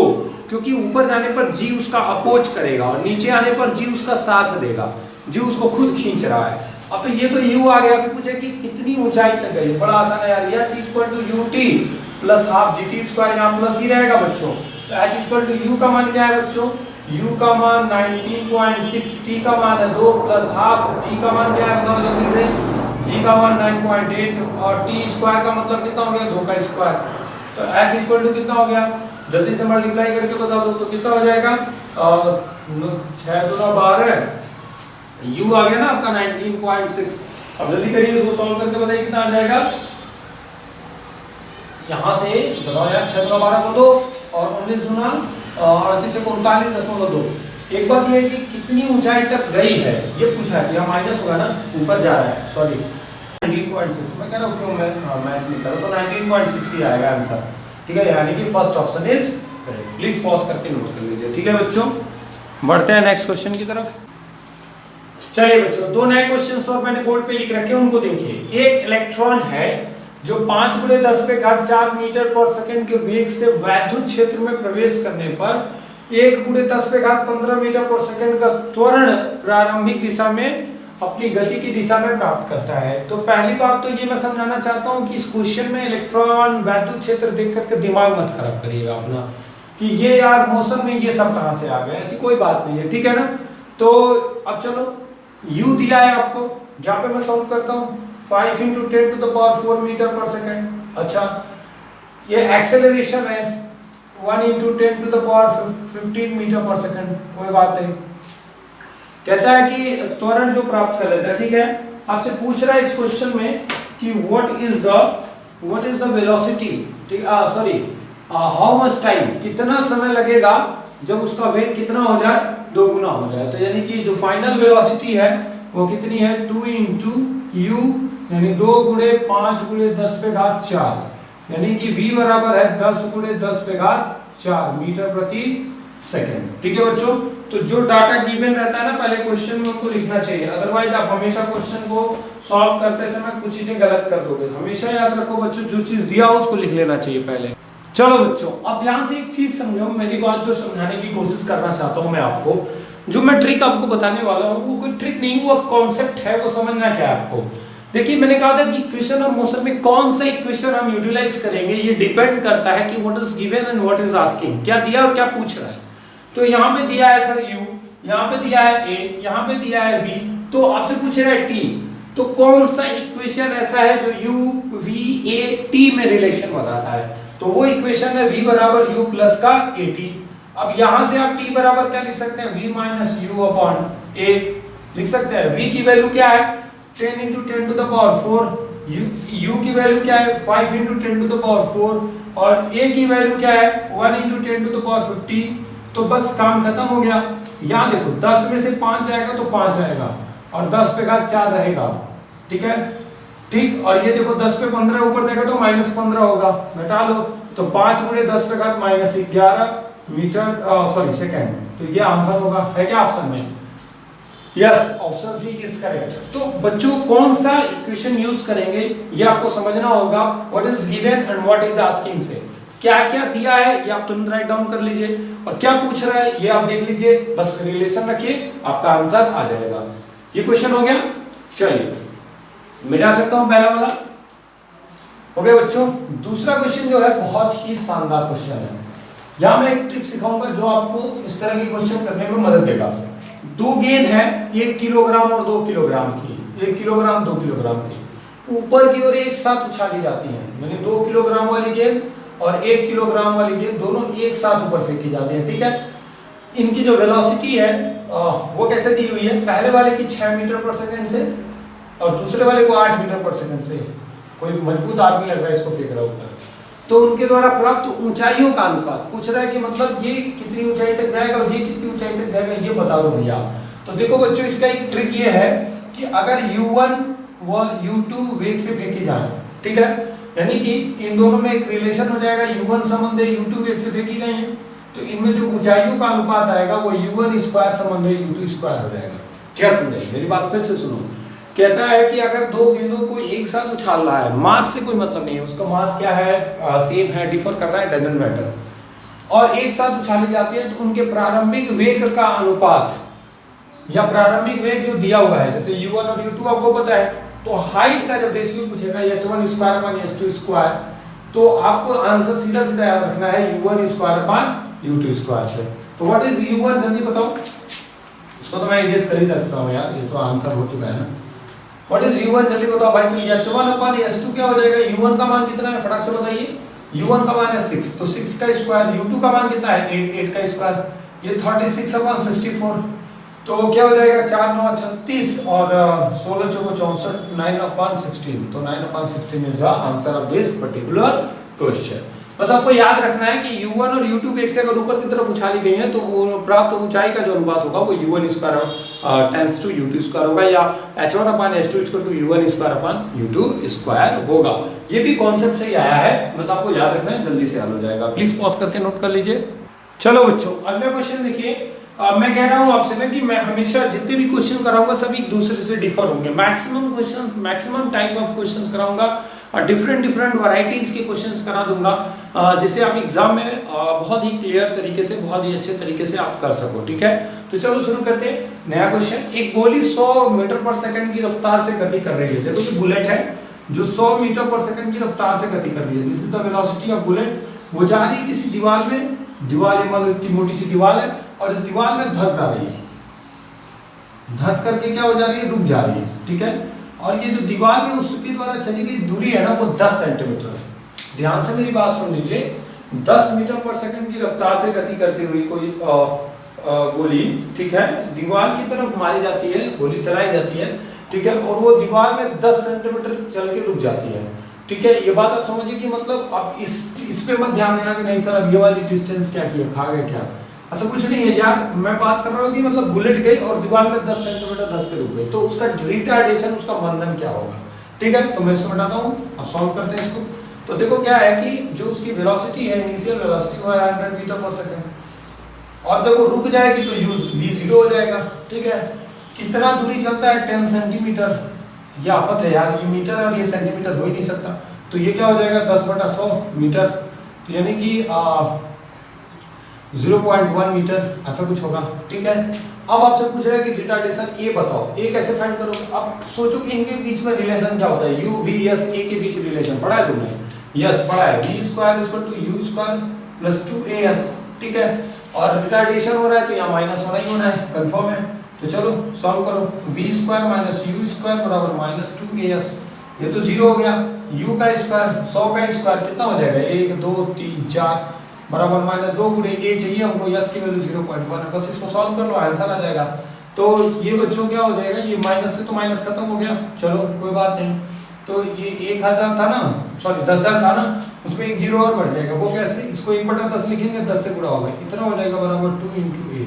क्योंकि ऊपर जाने पर G उसका अपोज करेगा और नीचे आने पर G उसका साथ देगा, G उसको खुद खींच रहा है। अब तो ये तो U आ गया, अभी पूछे कि कितनी ऊंचाई तक गई। बड़ा आसान है यार, H equal to UT plus half GT square, यहाँ प्लस ही रहेगा बच्चों। तो H इक्वल टू U का मान क्या है बच्चों, U का मान 19.6, T का मान है 2 प्लस हाफ, G का मान क्या है बताओ जल्दी से, G का मान 9.8 और T स्क्वायर का मतलब कितना हो गया, 2 का स्क्वायर। तो H इक्वल टू कितना हो गया, जल्दी से मल्टीप्लाई करके बता दो तो कितना हो जाएगा, 6 दूना 12, U आ गया ना आपका 19.6। अब जल्दी करिए इसको सॉल्व करके बताइए कितना आ जाएगा। यहाँ से बताओ यार, 6 दूना 12 को 2 और 19 दूना 38 को 39.2। एक बात ये है कि कितनी ऊंचाई तक गई है ये पूछा है, यहाँ माइनस होगा ना, ऊपर जा रहा है, सॉरी 19.6 मैं कह रहा हूँ, क्यों मैं मैच नहीं कर रहा, तो 19.6 ही आएगा आंसर। ठीक है, यानी कि first option is correct. Please pause करके नोट कर लीजिए। ठीक है बच्चों, बढ़ते हैं नेक्स्ट क्वेश्चन की तरफ। चलिए बच्चों, 2 नए क्वेश्चंस और मैंने बोर्ड पे लिख रखे हैं, उनको देखिए। एक इलेक्ट्रॉन है जो 5 × 10⁴ मीटर पर सेकंड के वेग से वैद्युत क्षेत्र में प्रवेश करने पर 1 × 10⁻15 मीटर पर सेकंड का त्वरण प्रारंभिक दिशा में अपनी गति की दिशा में प्राप्त करता है। तो पहली बात तो ये मैं समझाना चाहता हूँ कि इस क्वेश्चन में इलेक्ट्रॉन वैद्युत क्षेत्र देख करके दिमाग मत खराब करिएगा अपना कि ये यार मौसम में ये सब कहां से आ गए, ऐसी कोई बात नहीं है। ठीक है ना, तो अब चलो U दिया है आपको, यहाँ पे मैं सॉल्व करता हूँ, 5 × 10⁴ मीटर पर सेकंड। अच्छा, ये एक्सेलरेशन है 1 × 10⁻15 मीटर पर सेकंड, कोई बात नहीं। कहता है कि त्वरण जो प्राप्त कर लेता है। ठीक है, आपसे पूछ रहा है इस क्वेश्चन में कि व्हाट इज द वेलोसिटी, ठीक, सॉरी हाउ मच टाइम, कितना समय लगेगा जब उसका वेग कितना हो जाए, 2 गुना हो जाए। तो यानी कि जो फाइनल वेलोसिटी है वो कितनी है, 2 × U यानी 2 × 5 × 10⁴, यानी कि V बराबर है 10 × 10⁴ मीटर प्रति सेकंड। ठीक है बच्चों, तो जो डाटा गिवन रहता है ना पहले क्वेश्चन में उनको लिखना चाहिए, अदरवाइज आप हमेशा क्वेश्चन को सॉल्व करते समय कुछ चीजें गलत कर दोगे। हमेशा याद रखो बच्चों, जो चीज दिया हो उसको लिख लेना चाहिए पहले। चलो बच्चों, अब ध्यान से एक चीज समझो, मेरी बात जो समझाने की कोशिश करना चाहता हूं मैं आपको, जो मैं ट्रिक आपको बताने वाला हूं वो कोई ट्रिक नहीं, वो कॉन्सेप्ट है, वो समझना क्या है आपको। देखिए मैंने कहा था कि इक्वेशन और मोशन में कौन सा इक्वेशन हम यूटिलाइज करेंगे, ये डिपेंड करता है कि what is given and what is asking, क्या दिया और क्या पूछ रहा है। तो यहाँ पे दिया है सर u, यहाँ पे दिया है a, यहाँ पे दिया है v, तो आपसे पूछ रहा है t, तो कौन सा इक्वेशन ऐसा है जो u v a t में रिलेशन बताता है, तो वो इक्वेशन है v बराबर u प्लस का at। अब यहाँ से आप t बराबर क्या लिख सकते हैं, v minus u upon a लिख सकते हैं। v की वैल्यू क्या है 10 into 10 to the power 4, u की वैल्यू क्या है 5 इंटू 10 टू द पावर 4, और a की वैल्यू क्या है 1 इंटू 10 टू द पावर 15। तो बस काम खत्म हो गया। यहाँ देखो 10 में से 5 जाएगा तो 5 आएगा, और 10 पे का 4 रहेगा, ठीक है, ठीक। और ये देखो 10 पे 15 ऊपर देगा तो माइनस 15 होगा, घटा लो, तो 5 गुणे 10 पे का माइनस 11 मीटर सॉरी सेकेंड, तो ये आंसर होगा। है क्या ऑप्शन में? Yes, option C is correct. तो बच्चों कौन सा इक्वेशन यूज करेंगे ये आपको समझना होगा, what is given and what is asking से क्या क्या दिया है ये आप तुरंत राइट डाउन कर लीजिए, और क्या पूछ रहा है ये आप देख लीजिए, बस रिलेशन रखिए आपका आंसर आ जाएगा। ये क्वेश्चन हो गया। चलिए मिटा सकता हूं पहला वाला, हो गया बच्चों। दूसरा क्वेश्चन जो है बहुत ही शानदार क्वेश्चन है, यहां मैं एक ट्रिक सिखाऊंगा जो आपको इस तरह के क्वेश्चन करने में मदद देगा। दो गेंद है 1 किलोग्राम और 2 किलोग्राम की, 1 किलोग्राम 2 किलोग्राम की, ऊपर की ओर एक साथ उछाली जाती है, यानी 2 किलोग्राम वाली गेंद और 1 किलोग्राम वाली गेंद दोनों एक साथ ऊपर फेंकी जाती है, ठीक है। इनकी जो वेलोसिटी है वो कैसे दी हुई है, पहले वाले की 6 मीटर पर सेकंड से और दूसरे वाले को 8 मीटर पर सेकंड से। कोई मजबूत आदमी लग रहा है इसको फेंक रहा ऊपर, तो उनके द्वारा प्राप्त ऊंचाइयों का अनुपात पूछ रहा है कि मतलब ये कितनी ऊंचाई तक जाएगा और ये कितनी ऊंचाई तक जाएगा, ये बता दो भैया। तो देखो बच्चों इसका एक ट्रिक ये है कि अगर u1 व u2 वेग से फेंकी जाए, ठीक है, यानी कि इन दोनों में एक रिलेशन हो जाएगा, u1 संबंध u2 वेग से फेंकी गई है, तो इनमें जो ऊंचाइयों का अनुपात आएगा वो u1 स्क्वायर संबंध u2 स्क्वायर हो जाएगा। क्या समझे मेरी बात? फिर से सुनो। कहता है कि अगर दो गेंदों को एक साथ उछाल रहा है, मास से कोई मतलब नहीं है, उसका मास क्या है सेम है, डिफर कर रहा है, डजंट मैटर, और एक साथ उछाली जाती है, तो उनके प्रारंभिक वेग का अनुपात या प्रारंभिक वेग जो दिया हुआ है, जैसे u1 और u2 आपको पता है, तो हाइट का जब रेशियो पूछेगा h1 square upon h2 square, तो आपको आंसर सीधा सीधा याद रखना है u1 square upon u2 square से। तो व्हाट इज u1 जल्दी बताओ, इसको तो मैं इरेज कर ही सकता हूं यार, ये तो आंसर हो चुका है ना। व्हाट इज u1 जल्दी बताओ भाई, तो h1 अपॉन h2 क्या हो जाएगा, u1 का मान कितना है फटाक से बताइए, u1 का मान है 6, तो 6 का स्क्वायर, u2 का मान कितना है 8, 8 का स्क्वायर, ये 36 अपॉन 64, तो क्या हो जाएगा 4 9 36 और 16 चौको 64, 9 अपॉन 16, तो 9 upon 16 is the answer of this particular question. बस आपको याद रखना है कि u1 और u2 वेग से अगर ऊपर की तरफ उछाली गई है तो प्राप्त ऊंचाई का जो अनुपात होगा वो u1 square tense to u2 square होगा, या h1 upon h2 equal to u1 square upon u2 square होगा। ये भी कॉन्सेप्ट से ही आया है, बस आपको याद रखना है, जल्दी से हल हो जाएगा। प्लीज पॉज करके नोट कर लीजिए। चलो बच्चों अगला क्वेश्चन देखिए। मैं कह रहा हूं आपसे ना कि मैं हमेशा जितने भी क्वेश्चन कराऊंगा सभी एक दूसरे से डिफर होंगे, maximum questions, maximum type of questions कराऊंगा, और डिफरेंट वैरायटीज के क्वेश्चंस करा दूंगा, जिससे आप एग्जाम में बहुत ही क्लियर तरीके से, बहुत ही अच्छे तरीके से आप कर सको, ठीक है। तो चलो शुरू करते हैं नया क्वेश्चन। एक गोली 100 मीटर पर सेकंड की रफ्तार से गति कर रही है, देखो कि बुलेट है जो 100 मीटर पर सेकंड की रफ्तार से गति कर रही है, this is the velocity of bullet. वो जा रही है किसी दीवार में, दीवार मान लो इतनी मोटी सी दीवार है, और इस दीवार में धंस जा रही है, धंस करके क्या हो जा रही है, रुक जा रही है, ठीक है। और ये जो दीवार में उसके द्वारा चली गई दूरी है ना वो 10 सेंटीमीटर है। ध्यान से मेरी बात सुन लीजिए, 10 मीटर पर सेकंड की रफ्तार से गति करती हुई कोई गोली, ठीक है, दीवार की तरफ मारी जाती है, गोली चलाई जाती है, ठीक है, और वो दीवार में 10 सेंटीमीटर चल के रुक जाती है, ठीक है। ये बात आप समझिए कि मतलब अब इस पे मत ध्यान देना कि नहीं सर अब ये वाली डिस्टेंस क्या किया, खा गए क्या, ऐसा कुछ नहीं है यार। मैं बात कर रहा हूँ कि मतलब बुलेट गई और दीवार में 10 सेंटीमीटर 10 के रुक गई, तो उसका रिटार्डेशन, उसका बंधन क्या होगा, ठीक है। तो मैं इसको बताता हूँ, अब सॉल्व करते हैं इसको। तो देखो क्या है कि जो उसकी वेलोसिटी है, इनिशियल वेलोसिटी वो है 100 मीटर पर सेकंड, और जब वो रुक जाएगी तो यू वी 0 हो जाएगा। ठीक है, कितना दूरी चलता है 10 सेंटीमीटर। ये आफत है यार, ये मीटर है और ये सेंटीमीटर हो ही नहीं सकता, तो ये क्या हो जाएगा 10/100 मीटर, तो यानी कि 0.1 मीटर ऐसा कुछ होगा। ठीक है, अब आपसे पूछ रहा है कि रिटार्डेशन ए बताओ, ए कैसे फाइंड करोगे। अब सोचो कि इनके बीच में रिलेशन क्या होता है, यू वी एस ए के बीच रिलेशन पढ़ा है तुमने, यस पढ़ा है, v square equal to u square plus 2as। ठीक है, और रिटार्डेशन हो रहा है तो यहाँ माइनस होना ही होना है, कंफर्म है। तो चलो सॉल्व करो, v square minus you square बराबर माइनस 2as, ये तो 0 हो गया। u का स्क्वायर 100 का स्क्वायर कितना हो जाएगा 1 2 3 4 बराबर माइनस 2 गुणे a चाहिए हमको, यस की वैल्यू 0.1 है, बस इसको सॉल्व कर लो आंसर आ जाएगा। तो ये बच्चों क्या हो जाएगा, ये माइनस से तो माइनस खत्म हो गया, चलो कोई बात नहीं। तो ये 1000 था ना, सॉरी 10000 था ना, उसमें एक जीरो और बढ़ जाएगा, वो कैसे, इसको 1/10 लिखेंगे, 10 से गुणा होगा, इतना हो जाएगा बराबर 2 × a,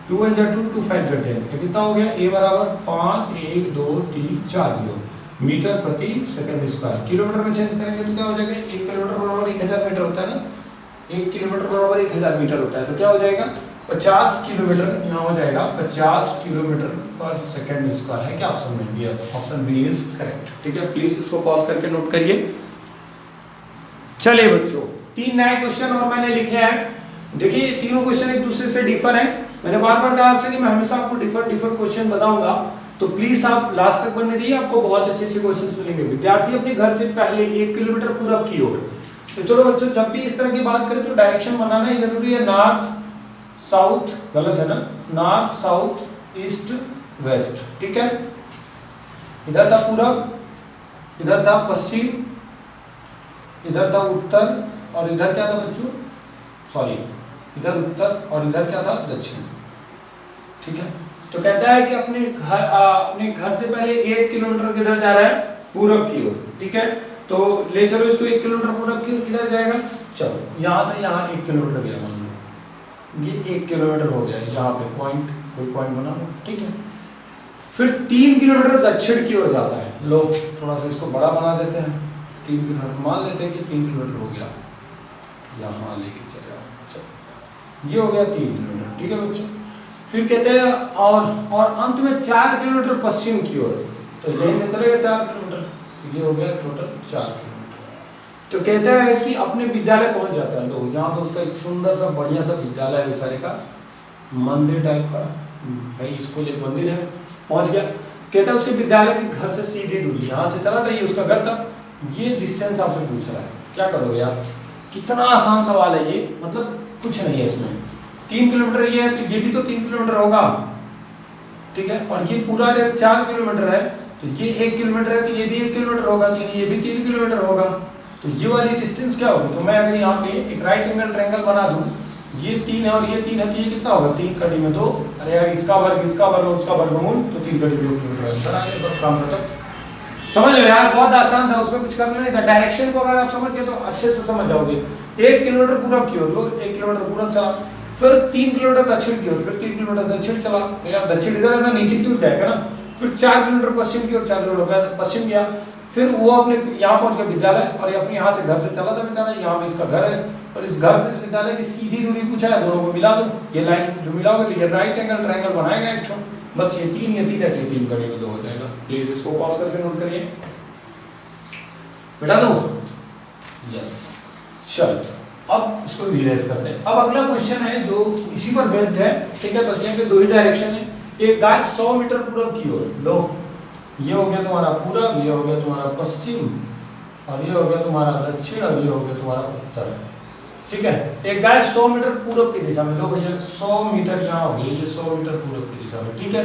2 × 2 2 5 × 10, ये कितना हो गया a बराबर 5 1 2 3 4 0 मीटर प्रति सेकंड स्क्वायर। किलोमीटर में चेंज करेंगे तो क्या हो जाएगा, 1 किलोमीटर बराबर 1000 मीटर होता है ना, 1 किलोमीटर बराबर 1000 मीटर होता है, तो क्या हो जाएगा 50 किलोमीटर, यहाँ हो जाएगा 50 किलोमीटर पर सेकंड स्क्वायर है क्या ऑप्शन में, yes option B is correct. ठीक है, प्लीज इसको पॉज करके नोट करिए। चलिए बच्चों, 3 नए क्वेश्चन और मैंने लिखे हैं। देखिए तीनों क्वेश्चन एक दूसरे से डिफर हैं, मैंने बार बार कहा आपसे कि मैं हमेशा आपको डिफर क्वेश्चन बताऊंगा, तो प्लीज आप लास्ट तक बनने दीजिए, आपको बहुत अच्छे अच्छे क्वेश्चन मिलेंगे। विद्यार्थी अपने घर से पहले 1 किलोमीटर पूरब की ओर, तो चलो बच्चों जब भी इस तरह की बात करें तो डायरेक्शन बनाना ही जरूरी है, नॉर्थ साउथ, गलत है ना, नॉर्थ साउथ ईस्ट वेस्ट। ठीक है, इधर था पूरब, इधर था पश्चिम, इधर था उत्तर, और इधर क्या था बच्चों, सॉरी इधर उत्तर और इधर क्या था दक्षिण। ठीक है, तो कहता है कि अपने घर से पहले 1 किलोमीटर किधर जा रहा है, पूरब की ओर। ठीक है, तो ले चलो इसको 1 किलोमीटर पूरब की ओर किधर जाएगा, चलो यहाँ से यहाँ 1 किलोमीटर गया, मान लो ये 1 किलोमीटर हो गया, यहाँ पे पॉइंट, कोई पॉइंट बना लो। ठीक है, फिर 3 किलोमीटर दक्षिण की ओर जाता है, लो थोड़ा सा इसको बड़ा बना देते हैं, 3 किलोमीटर मान लेते हैं कि 3 किलोमीटर हो गया, यहाँ लेके चले आओ, चलो ये हो गया 3 किलोमीटर। ठीक है बच्चों, फिर कहते हैं और अंत में 4 किलोमीटर पश्चिम की ओर, तो यहीं से चलेगा 4 किलोमीटर, ये हो गया टोटल 4 किलोमीटर। तो कहता है कि अपने विद्यालय पहुंच जाता है, लोग यहाँ पे उसका एक सुंदर सा बढ़िया सा विद्यालय है बेचारे का, मंदिर टाइप का, भाई स्कूल एक मंदिर है, पहुंच गया। कहता है उसके विद्यालय के घर से सीधी दूरी, यहाँ से चला था ये उसका घर था, ये डिस्टेंस आपसे पूछ रहा है, क्या करोगे यार, कितना आसान सवाल है ये, मतलब कुछ नहीं है इसमें। 3 किलोमीटर ये है तो ये भी तो 3 किलोमीटर होगा। ठीक है, और ये पूरा 4 किलोमीटर है, तो ये 1 किलोमीटर है तो ये भी 1 किलोमीटर होगा, तो ये भी 3 किलोमीटर होगा, तो ये वाली डिस्टेंस क्या होगी, तो मैं अगर यहाँ पे एक राइट एंगल ट्रायंगल बना दूं, ये 3 है और ये 3 है, तो ये कितना होगा, 3 कड़ी में 2, अरे यार इसका वर्ग और उसका वर्गमूल, तो 3 कड़ी में 2 किलोमीटर, बस काम खत्म। समझ लो यार, बहुत आसान था, उसमें कुछ करना नहीं था, डायरेक्शन को अगर आप समझ गए तो अच्छे से समझ जाओगे। 1 किलोमीटर पूरब की ओर, लो 1 किलोमीटर पूरब चला, फिर 3 किलोमीटर दक्षिण की ओर, फिर 3 किलोमीटर दक्षिण चला, यार दक्षिण इधर है ना, नीचे की ओर जाएगा ना, फिर 4 किलोमीटर पश्चिम की ओर, 4 किलोमीटर पश्चिम गया, फिर वो अपने यहाँ पहुंच गया विद्यालय, और अपने यहाँ से घर से चला था बेचारा, यहाँ पे इसका घर है, और इस घर से इस विद्यालय की सीधी दूरी पूछा है, दोनों को मिला दो, ये लाइन जो मिलाओगे तो ये राइट एंगल ट्रायंगल बनाएगा एक ठो, बस ये 3 है, 3 कड़ी में 2 हो जाएगा। प्लीज इसको पॉज करके नोट करिए, बेटा दो, यस। चल अब इसको रिवाइज करते हैं। अब अगला क्वेश्चन है जो इसी पर बेस्ड है। ठीक है, बस यहाँ पे 2 ही डायरेक्शन है, एक गाय 100 मीटर पूरब की ओर, लो ये हो गया तुम्हारा पूरब, ये हो गया तुम्हारा पश्चिम, और ये हो गया तुम्हारा दक्षिण, और ये हो गया तुम्हारा उत्तर। ठीक है, एक गाय 100 मीटर पूरब की दिशा में, लो भैया 100 मीटर यहाँ हो गया, ये 100 मीटर पूरब की दिशा में। ठीक है,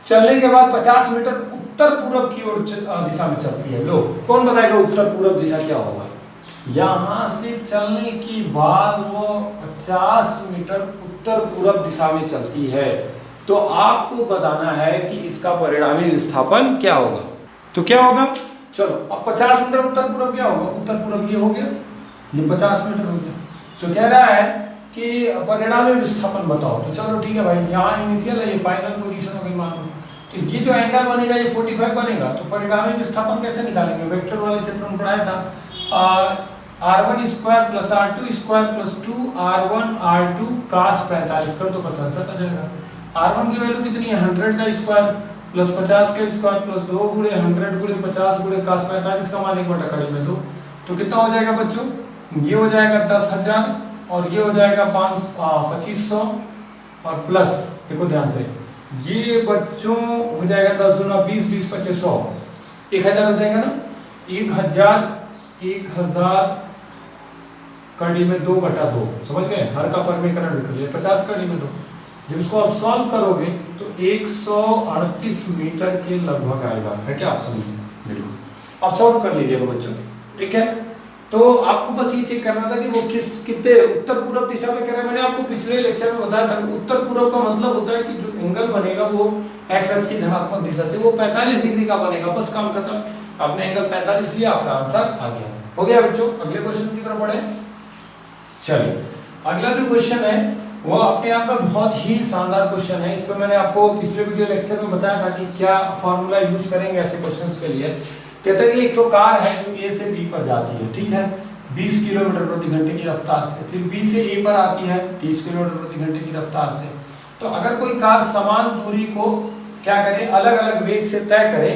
चलने के बाद 50 मीटर उत्तर पूरब की ओर दिशा में चलती है, लो कौन बताएगा उत्तर पूरब दिशा क्या होगा। यहाँ से चलने के बाद वो 50 मीटर उत्तर पूरब दिशा में चलती है, तो आपको बताना है कि इसका परिणामी विस्थापन क्या होगा। तो क्या होगा, चलो अब 50 मीटर उत्तर पूरब क्या होगा, उत्तर पूरब ये हो गया, ये 50 मीटर हो गया, तो कह रहा है कि परिणामी विस्थापन बताओ। तो चलो ठीक है भाई, यहाँ इनिशियल है, ये फाइनल पोजीशन हो गई मान लो, तो ये जो एंगल बनेगा ये 45 बनेगा, तो परिणामी विस्थापन कैसे निकालेंगे, वेक्टर वाले चैप्टर में पढ़ाया था, R1 square plus R2 square plus 2 R1 R2 cos 45 कर दो बस आंसर आ जाएगा। R1 की वैल्यू कितनी है 100 का स्क्वायर प्लस 50 का स्क्वायर प्लस 2 गुणे 100 गुणे 50 गुणे cos 45 का मान 1/2 में दो, तो कितना हो जाएगा बच्चों, ये हो जाएगा 10,000 और ये हो जाएगा 2500 और प्लस देखो ध्यान से ये बच्चों हो जाएगा 10 दूना 20 20 25 100 1000 हो जाएगा ना। 1000 कड़ी में 2/2 समझ गए, हर का परमीकरण लिख लिया 50 कड़ी में 2। जब इसको आप सॉल्व करोगे तो 138 मीटर के लगभग आएगा, है क्या ऑप्शन में, आप सॉल्व कर लीजिएगा बच्चों, ठीक है। तो आपको बस ये चेक करना था कि वो कितने उत्तर पूर्व दिशा में कर रहा है। मैंने आपको पिछले लेक्चर में बताया था कि उत्तर पूर्व का मतलब होता है कि जो एंगल बनेगा वो एक्स अक्ष की धनात्मक दिशा से वो 45 डिग्री का बनेगा, बस काम खत्म। आपने एंगल 45 लिया, आपका आंसर आ गया। हो गया बच्चों, अगले क्वेश्चन की तरफ बढ़े। चलिए अगला जो क्वेश्चन है वो अपने आप में बहुत ही शानदार क्वेश्चन है। इस पर मैंने आपको पिछले वीडियो लेक्चर में बताया था कि क्या फॉर्मूला यूज करेंगे ऐसे क्वेश्चंस के लिए। कहते हैं कि एक तो कार है जो ए से बी पर जाती है, ठीक है, 20 किलोमीटर प्रति घंटे की रफ्तार से, फिर बी से ए पर आती है 30 किलोमीटर प्रति घंटे की रफ्तार से। तो अगर कोई कार समान दूरी को क्या करे, अलग अलग वेग से तय करे,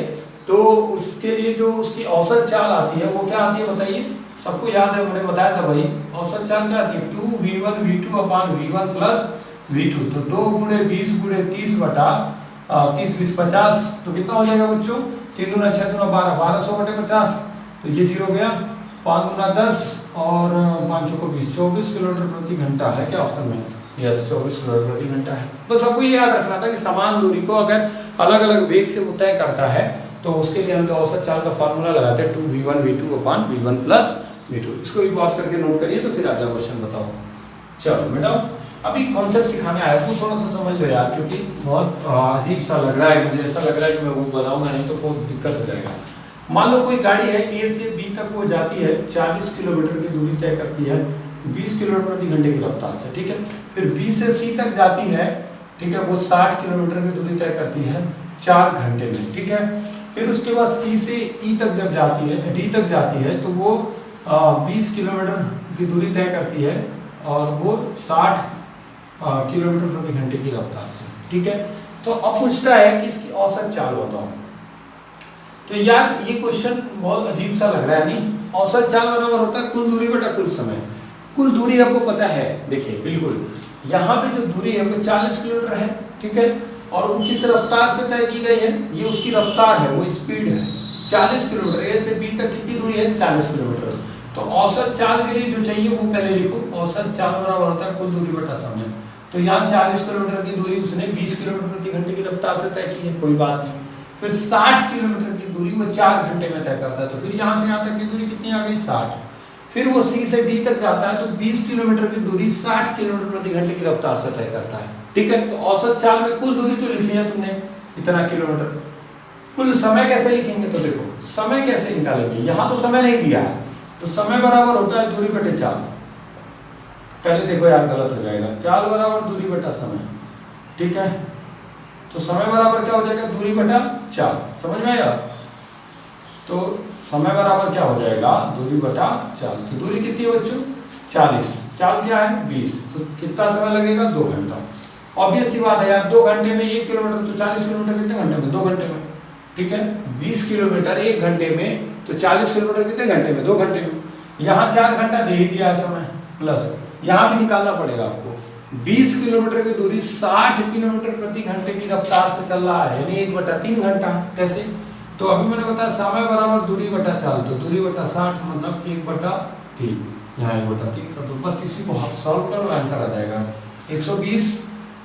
तो उसके लिए जो उसकी औसत चाल आती है वो क्या आती है बताइए। सबको याद है, मैंने बताया था भाई, औसत चाल क्या आती है 2v1 v2 अपान v1 प्लस v2। तो 2 गुणे 20 गुणे 30 बटा 30 20 50, तो कितना हो जाएगा बच्चों, 3 दूना 6 दूना 12, 1200 बटे 50, तो ये 0 गया, 5 दूना 10 और 5 को 20, 24 किलोमीटर प्रति घंटा है क्या ऑप्शन में, यस 24 किलोमीटर प्रति घंटा है। तो सबको ये याद रखना था कि समान दूरी को अगर अलग अलग वेग से वो तय करता है तो उसके लिए हम जो औसत चाल का फॉर्मूला लगाते हैं 2v1 v2 अपान v1 प्लस v2। इसको भी पॉज करके नोट करिए, तो फिर अगला क्वेश्चन बताओ। चलो बेटा अभी कॉन्सेप्ट सिखाने आया हूँ, थोड़ा सा समझ लो यार, क्योंकि बहुत अजीब सा लग रहा है मुझे, ऐसा लग रहा है कि मैं वो बताऊंगा नहीं तो बहुत दिक्कत हो जाएगा। मान लो कोई गाड़ी है ए से बी तक वो जाती है, 40 किलोमीटर की दूरी तय करती है 20 किलोमीटर प्रति घंटे की रफ्तार से, ठीक है। फिर बी से सी तक जाती है, ठीक है, वो 60 किलोमीटर की दूरी तय करती है 4 घंटे में, ठीक है। फिर उसके बाद सी से ई तक जब जाती है, डी तक जाती है, तो वो 20 किलोमीटर की दूरी तय करती है और वो 60 किलोमीटर प्रति घंटे की रफ्तार से, ठीक है। तो अब पूछता है कि इसकी औसत चाल बताओ। तो यार ये क्वेश्चन बहुत अजीब सा लग रहा है, नहीं। औसत चाल बराबर होता है कुल दूरी बटा कुल समय। कुल दूरी आपको पता है, देखिए बिल्कुल यहाँ पे जो दूरी है वो 40 किलोमीटर है, ठीक है, और वो किस रफ्तार से तय की गई है, ये उसकी रफ्तार है, वो स्पीड है 40 किलोमीटर। ए से बी तक कितनी दूरी है 40 किलोमीटर। तो औसत चाल के लिए जो चाहिए वो पहले लिखो, औसत चाल बराबर होता है कुल दूरी बटा समय। तो यहाँ 40 किलोमीटर की दूरी उसने 20 किलोमीटर प्रति घंटे की रफ्तार से तय की है, कोई बात नहीं। फिर 60 किलोमीटर की दूरी वो 4 घंटे में तय करता है, तो फिर यहाँ से यहाँ तक की दूरी कितनी आ गई 60। फिर वो सी से डी तक जाता है तो 20 किलोमीटर की दूरी 60 किलोमीटर प्रति घंटे की रफ्तार से तय करता है, ठीक है। तो औसत चाल में कुल दूरी तो लिख लिया तुमने इतना किलोमीटर। कुल समय कैसे लिखेंगे, तो देखो समय कैसे निकालेंगे, यहाँ तो समय नहीं दिया है, तो समय बराबर होता है दूरी बटे चाल। पहले देखो यार गलत हो जाएगा, चाल बराबर दूरी बटा समय, ठीक है। तो समय बराबर क्या हो जाएगा दूरी बटा चाल, समझ में आया। तो समय बराबर क्या हो जाएगा दूरी बटा चाल। तो दूरी कितनी है बच्चों 40, चाल क्या है 20, तो कितना समय लगेगा 2 घंटा। ऑब्वियस सी बात है यार, 2 घंटे में 1 किलोमीटर, तो 40 किलोमीटर कितने घंटे में 2 घंटे में, ठीक है। 20 किलोमीटर 1 घंटे में, तो 40 किलोमीटर कितने घंटे में 2 घंटे में। यहाँ 4 घंटा दे ही दिया है समय, प्लस यहाँ भी निकालना पड़ेगा आपको। 20 किलोमीटर की दूरी 60 किलोमीटर प्रति घंटे की रफ्तार से चल रहा है, यानी 1/3 घंटा। कैसे, तो अभी मैंने बताया समय बराबर दूरी बटा चाल, तो दूरी बटा 60 मतलब 1/3, यहाँ 1/3 कर दो, बस इसी को सॉल्व करो आंसर आ जाएगा 120,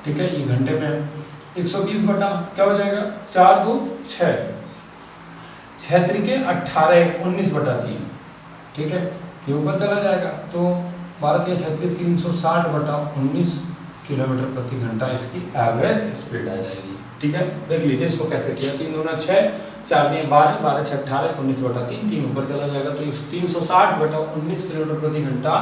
ठीक है। ये घंटे में 120 बटा क्या हो जाएगा 4 2 6, 6 त्रिके 18 19/3, ठीक है। ये ऊपर चला जाएगा, तो 12 36 360 बटा 19 किलोमीटर प्रति घंटा इसकी एवरेज स्पीड आ जाएगी, ठीक है। देख लीजिए इसको कैसे किया, 3 दूना 6, 4 3 12, 12 6 18, 19/3, 3 ऊपर चला जाएगा, तो 360 बटा 19 किलोमीटर प्रति घंटा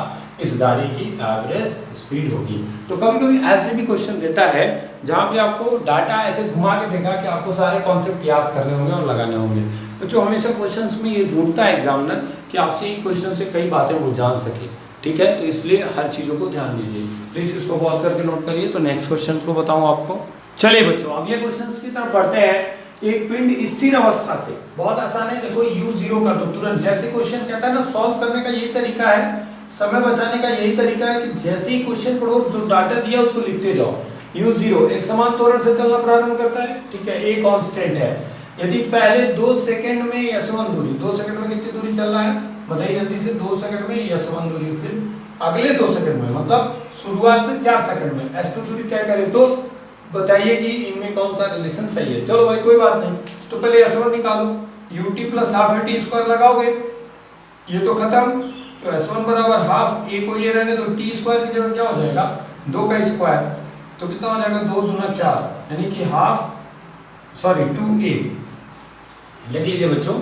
इस गाड़ी की एवरेज स्पीड होगी। तो कभी कभी ऐसे भी क्वेश्चन देता है जहाँ पे आपको डाटा ऐसे घुमा के देगा कि आपको सारे कॉन्सेप्ट याद करने होंगे और लगाने होंगे। बच्चों हमेशा क्वेश्चंस में ये ढूंढता है एग्जामिनर कि आपसे एक क्वेश्चन से कई बातें वो जान सके, ठीक है, तो इसलिए हर चीज़ों को ध्यान दीजिए। प्लीज इसको पॉज करके नोट करिए। तो नेक्स्ट क्वेश्चन को बताऊं आपको। चलिए बच्चों अगले क्वेश्चन की तरफ बढ़ते हैं। एक पिंड स्थिर अवस्था से, बहुत आसान है, देखो u0 कर दो तुरंत। जैसे क्वेश्चन कहता है ना, सॉल्व करने का यही तरीका है, समय बचाने का यही तरीका है कि जैसे ही क्वेश्चन पढ़ो जो डाटा दिया उसको लिखते जाओ। u0 एक समान त्वरण से चलना प्रारंभ करता है, ठीक है, a कांस्टेंट है। यदि पहले 2 सेकंड में s1 दूरी, 2 सेकंड में कितनी दूरी चल रहा है बताइए जल्दी से, 2 सेकंड में s1 दूरी, फिर अगले 2 सेकंड में मतलब शुरुआत से 4 सेकंड में s2 दूरी तय करें, तो बताइए कि इनमें कौन सा रिलेशन सही है। चलो भाई कोई बात नहीं, तो पहले s1 निकालो, ut प्लस हाफ है t स्क्वायर लगाओगे, ये तो खत्म, तो s1 बराबर हाफ, a को ये रहने दो, t स्क्वायर की जगह क्या हो जाएगा 2 का स्क्वायर, तो कितना हो जाएगा 2 दूना 4, यानी कि हाफ, सॉरी 2a, लिख लीजिए बच्चों,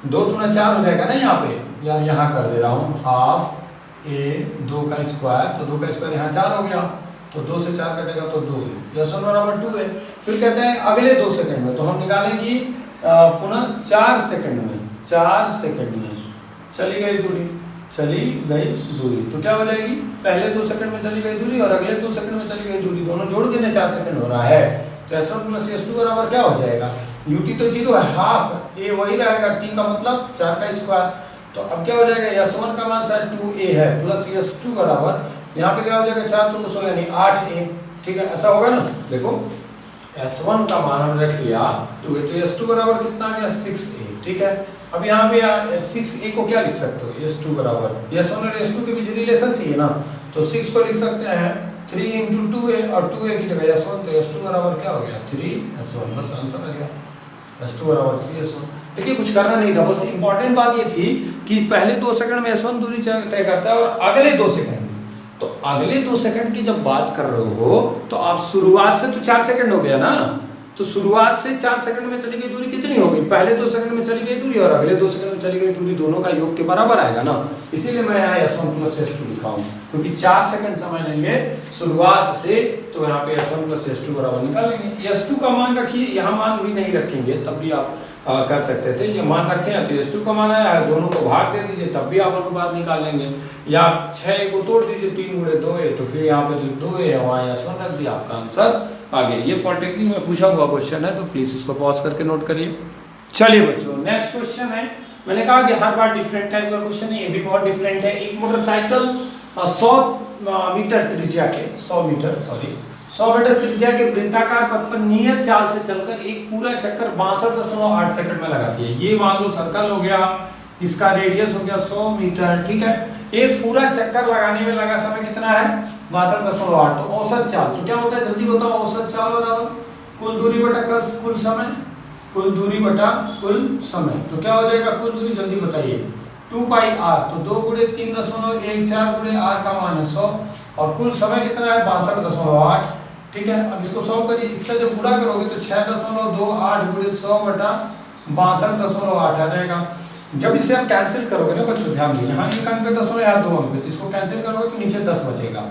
2 दूना 4 हो जाएगा ना यहाँ पे, या यहाँ कर दे रहा हूँ हाफ a 2 का स्क्वायर, तो 2 का स्क्वायर यहाँ 4 हो गया, तो 2 से 4 कटेगा तो 2 है, s1 बराबर 2 है। फिर कहते हैं अगले 2 सेकंड में, तो हम निकालेंगे पुनः 4 सेकंड में, 4 सेकंड में चली गई दूरी, चली गई दूरी, तो क्या हो जाएगी, पहले 2 सेकंड में चली गई दूरी और अगले 2 सेकंड में चली गई दूरी, दोनों जोड़ के 4 सेकंड हो रहा है, तो s1 प्लस s2 बराबर क्या हो जाएगा, ut तो 0 है, हाफ a वही रहेगा, t का मतलब 4 का स्क्वायर, तो अब क्या हो जाएगा, s1 का मान शायद 2a है, प्लस s2 बराबर यहाँ पे क्या हो जाएगा 4 तो 16 यानी 8a, ठीक है, ऐसा होगा ना। देखो s1 का मान हम रख लिया 2a, तो s2 बराबर कितना आ गया 6a, ठीक है। अब यहाँ पे 6a को क्या लिख सकते हो, s2 बराबर, s1 और s2 के बीच रिलेशन चाहिए ना, तो 6 को लिख सकते हैं 3 × 2a, और 2a की जगह s1, तो s2 बराबर क्या हो गया 3s1, बस आंसर आ गया, s2 बराबर 3s1। देखिए कुछ करना नहीं था, बस इंपॉर्टेंट बात ये थी कि पहले 2 सेकंड में s1 दूरी तय करता है और अगले 2 सेकंड, तो अगले 2 सेकंड की जब बात कर रहे हो तो आप शुरुआत से तो 4 सेकंड हो गया ना, तो शुरुआत से 4 सेकंड में चली गई दूरी कितनी हो गई, पहले 2 सेकंड में चली गई दूरी और अगले 2 सेकंड में चली गई दूरी, दोनों का योग के बराबर आएगा ना, इसीलिए मैं यहाँ s1 प्लस s2 लिखा हूँ, क्योंकि 4 सेकंड समय लेंगे शुरुआत से, तो यहाँ पे s1 प्लस s2 बराबर निकालेंगे। s2 का मान रखिए, यहाँ मान भी नहीं रखेंगे तब भी आप कर सकते थे, ये मान रखे हैं तो s2 का मान आया, दोनों को भाग दे दीजिए तब भी आप अनुपात निकाल लेंगे, या 6 को तोड़ दीजिए 3 × 2 है, तो फिर यहाँ पे जो 2 है वहाँ s1 रख दिया, आपका आंसर आ गया। ये पॉलिटेक्निक में पूछा हुआ क्वेश्चन है, तो प्लीज इसको पॉज करके नोट करिए। चलिए बच्चों नेक्स्ट क्वेश्चन है, मैंने कहा कि हर बार डिफरेंट टाइप का क्वेश्चन है, ये भी बहुत डिफरेंट है। एक मोटरसाइकिल 100 मीटर त्रिज्या के 100 मीटर त्रिज्या के वृत्ताकार पथ पर नियत चाल से चलकर एक पूरा चक्कर 62.8 सेकंड में लगाती है। ये मान लो सर्कल हो गया, इसका रेडियस हो गया 100 मीटर, ठीक है, एक पूरा चक्कर लगाने में लगा समय कितना है 62.8, तो औसत चाल, तो क्या होता है जल्दी बताओ, औसत चाल बराबर कुल दूरी बटा कुल समय, कुल दूरी बटा कुल समय, तो क्या हो जाएगा कुल दूरी, जल्दी बताइए 2πr, तो 2 × 3.14 r का मान है 100 और कुल समय कितना है 62.8, ठीक है। अब इसको सॉल्व करिए, इसका जब गुणा करोगे तो 6.28 × 100 बटा 62.8 आ जाएगा। जब इसे आप कैंसिल करोगे ना बच्चों ध्यान दीजिए, यहाँ 1 अंक पे 10 और यहाँ 2 अंक पे, तो इसको कैंसिल करोगे तो नीचे 10 बचेगा,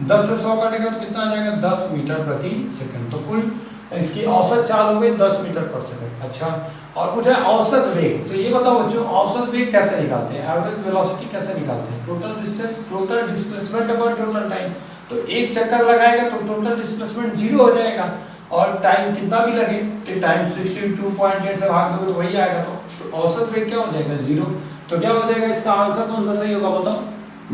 10 से 100 काटेगा तो कितना आ जाएगा 10 मीटर प्रति सेकंड, तो कुल इसकी औसत चाल हो गई 10 मीटर पर सेकंड। अच्छा, और पूछा है औसत वेग, तो ये बताओ बच्चों औसत वेग कैसे निकालते हैं, एवरेज वेलोसिटी कैसे निकालते हैं, total distance, total displacement upon total time, तो एक चक्कर लगाएगा तो टोटल डिस्प्लेसमेंट 0 हो जाएगा और टाइम कितना भी लगे कि टाइम 62.8 से भाग दोगे तो वही आएगा, तो औसत वेग क्या हो जाएगा 0, तो क्या हो जाएगा इसका आंसर कौन सा सही होगा बताओ,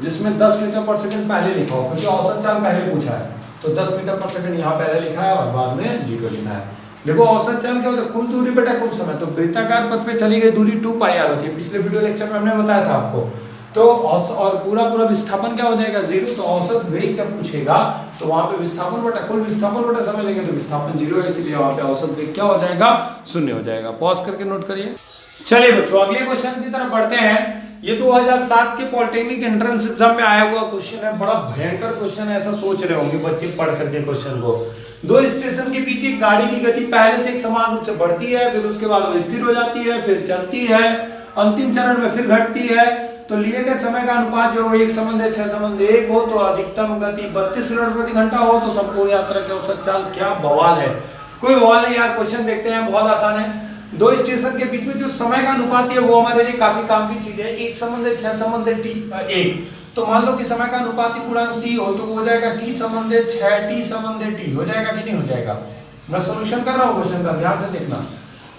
जिसमें 10 मीटर पर सेकंड पहले लिखा हो, क्योंकि औसत चाल पहले पूछा है, तो 10 मीटर पर सेकंड यहाँ पहले लिखा है और बाद में 0 लिखा है। देखो औसत चाल क्या होता है, कुल दूरी बटा कुल समय, तो वृत्ताकार पथ पे चली गई दूरी 2πr होती है, पिछले वीडियो लेक्चर में हमने बताया था आपको, तो और पूरा विस्थापन क्या हो जाएगा 0, तो औसत वेग जब पूछेगा तो वहां पे विस्थापन बटा कुल विस्थापन बटा समय लेंगे तो विस्थापन 0 है, इसलिए वहां पे औसत वेग क्या हो जाएगा 0 हो जाएगा। पॉज करके नोट करिए। चलिए बच्चों अगले क्वेश्चन की तरफ बढ़ते हैं। ये 2007 के पॉलिटेक्निक एंट्रेंस एग्जाम में आया हुआ क्वेश्चन है, बड़ा भयंकर क्वेश्चन है, ऐसा सोच रहे होंगे बच्चे पढ़ करके क्वेश्चन को। 2 स्टेशन के बीच एक गाड़ी की गति पहले से एक समान रूप से बढ़ती है, फिर उसके बाद वो स्थिर हो जाती है, फिर चलती है, अंतिम चरण में फिर घटती है, तो लिए गए समय का अनुपात जो 1:6:1 हो तो अधिकतम गति 32 किलोमीटर प्रति घंटा हो तो संपूर्ण यात्रा की औसत चाल क्या बवाल है। कोई बवाल नहीं यार, क्वेश्चन देखते हैं, बहुत आसान है। दो स्टेशन के बीच में जो समय का अनुपात है वो हमारे लिए काफी काम की चीज है। 1 संबंध 6 संबंध टी 1, तो मान लो कि समय का अनुपात गुणांक टी हो तो वो हो जाएगा टी संबंध 6 टी संबंध टी, हो जाएगा कि नहीं हो जाएगा। मैं सॉल्यूशन कर रहा हूँ क्वेश्चन का, ध्यान से देखना।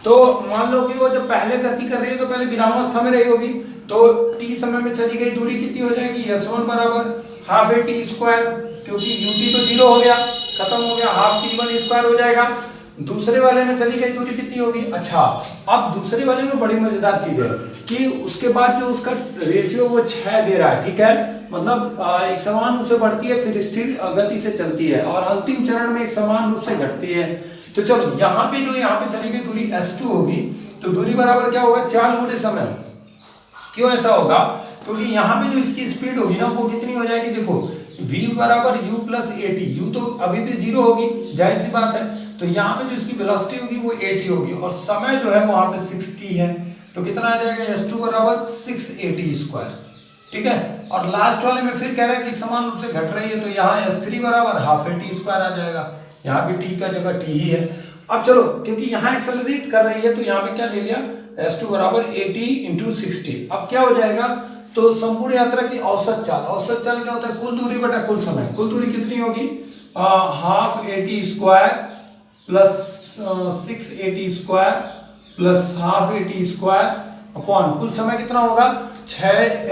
तो मान लो कि वो जब पहले गति कर रही है तो पहले विरामावस्था में रही होगी, तो t समय में चली गई दूरी कितनी हो जाएगी, s1 बराबर हाफ ए टी स्क्वायर, क्योंकि ut तो 0 हो गया, खत्म हो गया, हाफ t1 स्क्वायर हो जाएगा। दूसरे वाले में चली गई दूरी कितनी होगी। अच्छा, अब दूसरे वाले में बड़ी मजेदार चीज है कि उसके बाद जो उसका रेशियो वो 6 दे रहा है, ठीक है, मतलब एक समान रूप से बढ़ती है फिर स्थिर गति से चलती है और अंतिम चरण में एक समान रूप से घटती है। तो चलो यहाँ पे जो यहाँ पे चली गई दूरी s2 होगी, तो दूरी बराबर क्या होगा, चाल गुणे समय। क्यों ऐसा होगा, क्योंकि यहाँ पे जो इसकी स्पीड होगी ना वो कितनी हो जाएगी, देखो v बराबर u plus A T, you तो अभी भी 0 होगी, जाहिर सी बात है, तो यहाँ पे जो इसकी वेलोसिटी होगी वो 80 होगी और समय जो है वहां पे 60 है, तो कितना आ जाएगा, s2 बराबर 680 स्क्वायर, ठीक है। और लास्ट वाले में फिर कह रहा है कि समान रूप से घट रही है, तो यहाँ s3 बराबर हाफ ए टी स्क्वायर आ जाएगा, यहाँ पे t का जगह t ही है। अब चलो, क्योंकि यहाँ एक्सेलरेट कर रही है तो यहाँ पे क्या ले लिया, s2 बराबर 80 इंटू 60। अब क्या हो जाएगा, तो संपूर्ण यात्रा की औसत चाल, औसत चाल क्या होता है, कुल दूरी बटा कुल समय। कुल दूरी कितनी होगी, half A T square plus 680 square plus half A T square upon कुल समय कितना होगा, 6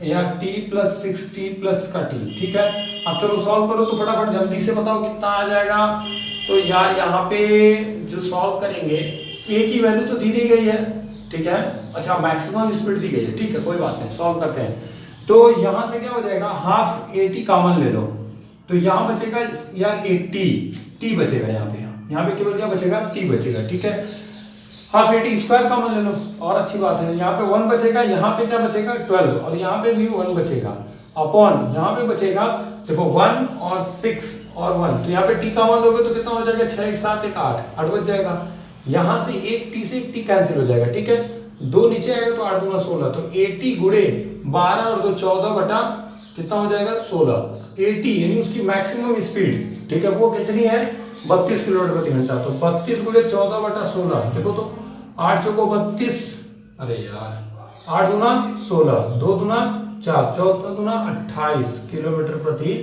या t प्लस 6t प्लस का t, ठीक है। अब चलो सॉल्व करो तो फटाफट जल्दी से बताओ कितना आ जाएगा। तो यार यहाँ पे जो सॉल्व करेंगे a की वैल्यू तो दी दी गई है, ठीक है, अच्छा मैक्सिमम स्पीड दी गई है, ठीक है, कोई बात नहीं, सॉल्व करते हैं। तो यहाँ से क्या हो जाएगा, हाफ ए टी कॉमन ले लो, तो यहाँ बचेगा यार 80 t बचेगा, यहाँ पे केवल क्या बचेगा, t बचेगा, ठीक है। Half A T square common ले लो, और अच्छी बात है, यहाँ पे 1 बचेगा, यहाँ पे क्या बचेगा 12, और यहाँ पे भी 1 बचेगा अपॉन यहाँ पे बचेगा देखो 1 और 6 और 1, तो यहाँ पे t कॉमन लोगे तो कितना हो जाएगा, 6 1 7 1 8 बच जाएगा। यहाँ से एक t से एक t कैंसिल हो जाएगा, ठीक है, 2 नीचे आएगा तो 8 दूना 16, तो 80 गुणे 12 और 2 14 बटा कितना हो जाएगा 16, 80 यानी उसकी मैक्सिमम स्पीड, ठीक है, वो कितनी है 32 किलोमीटर प्रति घंटा। तो 32 गुणे 14 बटा 16, देखो तो 8 चौको 32, अरे यार 8 दूना 16, 2 दूना 4, 14 दूना 28 किलोमीटर प्रति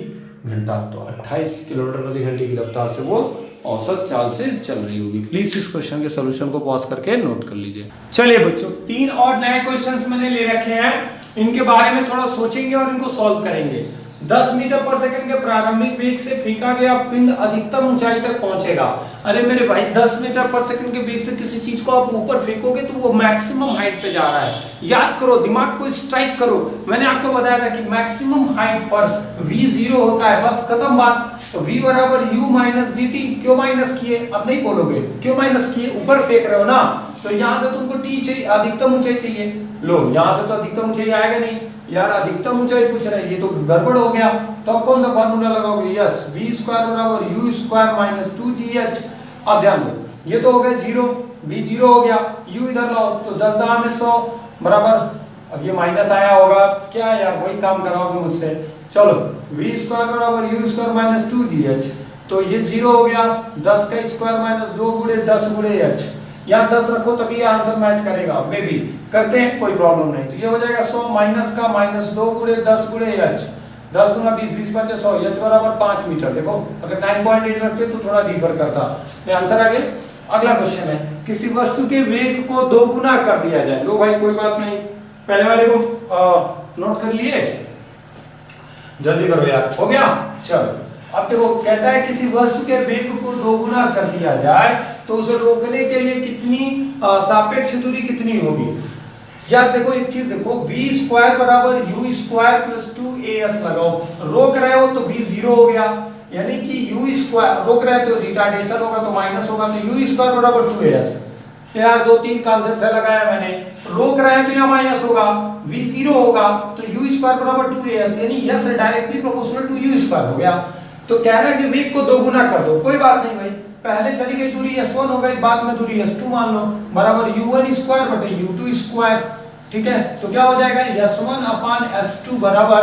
घंटा। तो 28 किलोमीटर प्रति घंटे की रफ्तार से वो औसत चाल से चल रही होगी। प्लीज इस क्वेश्चन के सॉल्यूशन को पॉज करके नोट कर लीजिए। चलिए बच्चों, 3 और नए क्वेश्चंस मैंने ले रखे हैं, इनके बारे में थोड़ा सोचेंगे और इनको सॉल्व करेंगे। 10 मीटर पर सेकंड के प्रारंभिक वेग से फेंका गया पिंड अधिकतम ऊंचाई तक पहुंचेगा। अरे मेरे भाई, 10 मीटर पर सेकंड के वेग से किसी चीज को आप ऊपर फेंकोगे तो वो मैक्सिमम हाइट पे जा रहा है। याद करो, दिमाग को स्ट्राइक करो, मैंने आपको बताया था कि मैक्सिमम हाइट पर v 0 होता है, बस खत्म बात। तो v बराबर u माइनस जी टी। क्यों माइनस किए, अब नहीं बोलोगे क्यों माइनस किए, ऊपर फेंक रहे हो ना, तो यहाँ से तुमको t चाहिए, अधिकतम ऊंचाई चाहिए। लो, यहाँ से तो अधिकतम ऊंचाई आएगा नहीं यार, अधिकतम ऊंचाई पूछ रहा है, ये तो गड़बड़ हो गया। तो अब कौन सा फार्मूला लगाओगे, यस, v स्क्वायर बराबर u स्क्वायर माइनस 2gh। अब ध्यान दो, ये तो हो गया 0, v 0 हो गया, u इधर लाओ तो 10 दाम में 100 बराबर, अब ये माइनस आया होगा, क्या यार वही काम कराओगे मुझसे। चलो, v स्क्वायर बराबर u स्क्वायर माइनस 2gh, तो ये 0 हो गया, 10 का स्क्वायर माइनस 2 गुणे 10 गुणे h, यहाँ 10 रखो तभी आंसर मैच करेगा, मे भी करते हैं, कोई प्रॉब्लम नहीं। तो ये हो जाएगा 100 माइनस का माइनस 2 गुणे 10 गुणे h, 10 गुना 20, 20 5 100, h बराबर 5 मीटर। देखो अगर 9.8 रखते तो थोड़ा डिफर करता, ये आंसर आ गया। अगला क्वेश्चन है, किसी वस्तु के वेग को 2 गुना कर दिया जाए। लो भाई कोई बात नहीं, पहले वाले को नोट कर लिए, जल्दी करो यार, हो गया। चलो अब देखो, कहता है किसी वस्तु के वेग को 2 गुना कर दिया जाए तो उसे रोकने के लिए कितनी सापेक्ष दूरी कितनी होगी। यार देखो एक चीज देखो, v स्क्वायर बराबर u स्क्वायर प्लस 2as लगाओ, रोक रहे हो तो v 0 हो गया, यानी कि u स्क्वायर रोक रहे हो तो रिटार्डेशन होगा तो माइनस होगा, तो u स्क्वायर बराबर 2as। यार 2-3 कॉन्सेप्ट है लगाया मैंने, रोक रहे हैं तो यहाँ माइनस होगा, v 0 होगा तो u स्क्वायर बराबर 2as, यानी s directly proportional to u square हो गया। तो कह रहा है कि वेग को 2 गुना कर दो, कोई बात नहीं भाई, पहले चली गई दूरी s1 हो गई, बाद में दूरी s2 मान लो, बराबर u1 स्क्वायर बटे u2 स्क्वायर, ठीक है। तो क्या हो जाएगा, s1 अपान s2 बराबर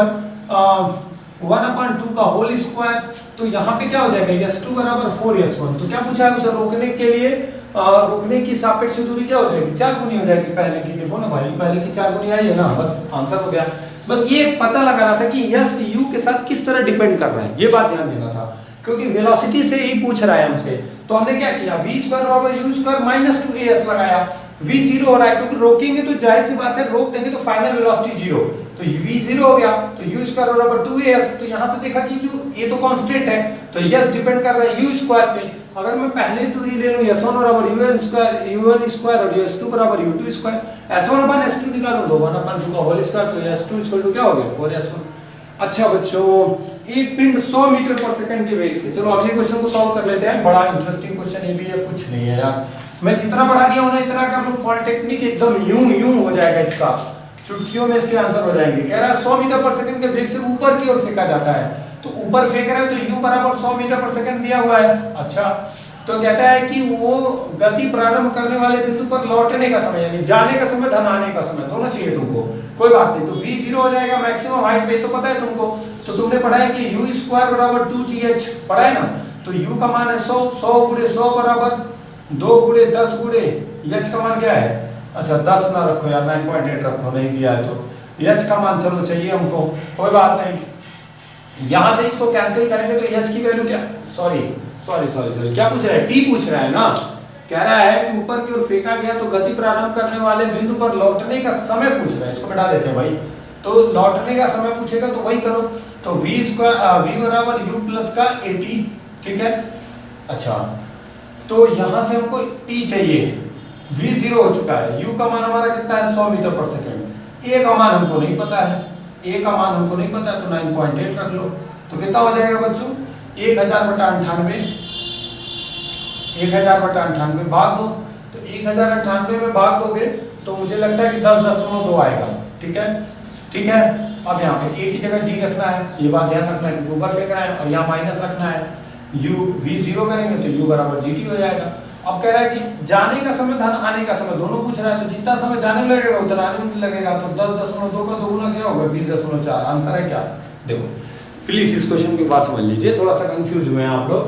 1/2 का होल स्क्वायर। तो यहाँ पे क्या हो जाएगा, s2 बराबर 4s1। तो क्या पूछा है, उसे रोकने के लिए रुकने की सापेक्ष दूरी क्या हो जाएगी, 4 गुनी हो जाएगी पहले की। देखो ना भाई, पहले की 4 गुनी आई है ना, बस आंसर हो गया। बस ये पता लगाना था कि यस यू के साथ किस तरह डिपेंड कर रहा है, ये बात ध्यान देना था, क्योंकि वेलोसिटी से ही पूछ रहा है हमसे। तो हमने क्या किया, v स्क्वायर बराबर u स्क्वायर माइनस 2as लगाया। v जीरो हो रहा है, क्योंकि रोकेंगे तो जाहिर सी बात है, रोक देंगे तो फाइनल वेलोसिटी जीरो, तो v जीरो हो गया, तो u स्क्वायर बराबर 2as। तो यहां से देखा कि जो ये तो कांस्टेंट है, तो यस डिपेंड कर रहा है u स्क्वायर पे। अगर मैं पहले दूरी ले लूं s1 बराबर un स्क्वायर और s2 बराबर u2 स्क्वायर, s1 s2 निकालूं, 2 का होल स्क्वायर, तो s2 इक्वल टू क्या हो गया, 4s1। अच्छा बच्चों, एक पिंड 100 मीटर पर सेकंड के वेग से, चलो अगले क्वेश्चन को सॉल्व कर लेते हैं। बड़ा इंटरेस्टिंग क्वेश्चन ये भी है, कुछ नहीं है यार, मैं जितना बढ़ा दिया हूं ना इतना कर लो। पॉलिटेक्निक एकदम यूं हो जाएगा, इसका चुटकियों में इसके आंसर हो जाएंगे। कह रहा है 100 मीटर पर सेकंड के वेग से ऊपर की ओर फेंका जाता है, तो ऊपर फेंक रहा है तो u बराबर 100 मीटर पर सेकंड दिया हुआ है। अच्छा, तो कहता है कि वो गति प्रारंभ करने वाले बिंदु पर लौटने का समय, यानी जाने का समय धन आने का समय, दोनों चाहिए तुमको, कोई बात नहीं। तो v जीरो हो जाएगा मैक्सिमम हाइट पे, तो पता है तुमको, तो तुमने पढ़ा है कि u स्क्वायर बराबर 2gh, पढ़ा है ना। तो u का मान है 100, 100 गुणे 100 बराबर 2 गुणे 10 गुणे h का मान क्या है, अच्छा 10 ना रखो यार, 9.8 रखो, नहीं दिया है तो h का मान चलो चाहिए हमको, कोई बात नहीं। यहां से इसको कैंसिल करेंगे तो h की वैल्यू क्या, सॉरी क्या पूछ रहा है, t पूछ रहा है ना। कह रहा है कि ऊपर की ओर फेंका गया तो गति प्रारंभ करने वाले बिंदु पर लौटने का समय पूछ रहा है, इसको मिटा देते हैं भाई। तो लौटने का समय पूछेगा तो वही करो, तो v स्क्वायर v बराबर u प्लस का 80, ठीक है। अच्छा, तो यहां से हमको t चाहिए, v जीरो हो चुका है, u का मान हमारा कितना है 100 मीटर पर सेकंड, a का मान हमको नहीं पता है, a का मान हमको नहीं पता है, तो 9.8 रख लो। तो कितना हो जाएगा बच्चों, 1000/98, 1000/98 भाग दो, तो 1098 में भाग दोगे तो मुझे लगता है कि 10.2 आएगा, ठीक है। अब यहाँ पे a की जगह g रखना है, ये बात ध्यान रखना है कि ऊपर फेंक रहा है, और यहाँ माइनस रखना है, v जीरो करेंगे तो u बराबर gt हो जाएगा। अब कह रहा है कि जाने का समय धन आने का समय दोनों पूछ रहा है, तो जितना समय जाने में लगेगा उतना आने में लगेगा, तो 10.2 का दोगुना क्या होगा, 20.4। आंसर है क्या, देखो प्लीज इस क्वेश्चन की बात समझ लीजिए, थोड़ा सा कंफ्यूज हुए हैं आप लोग।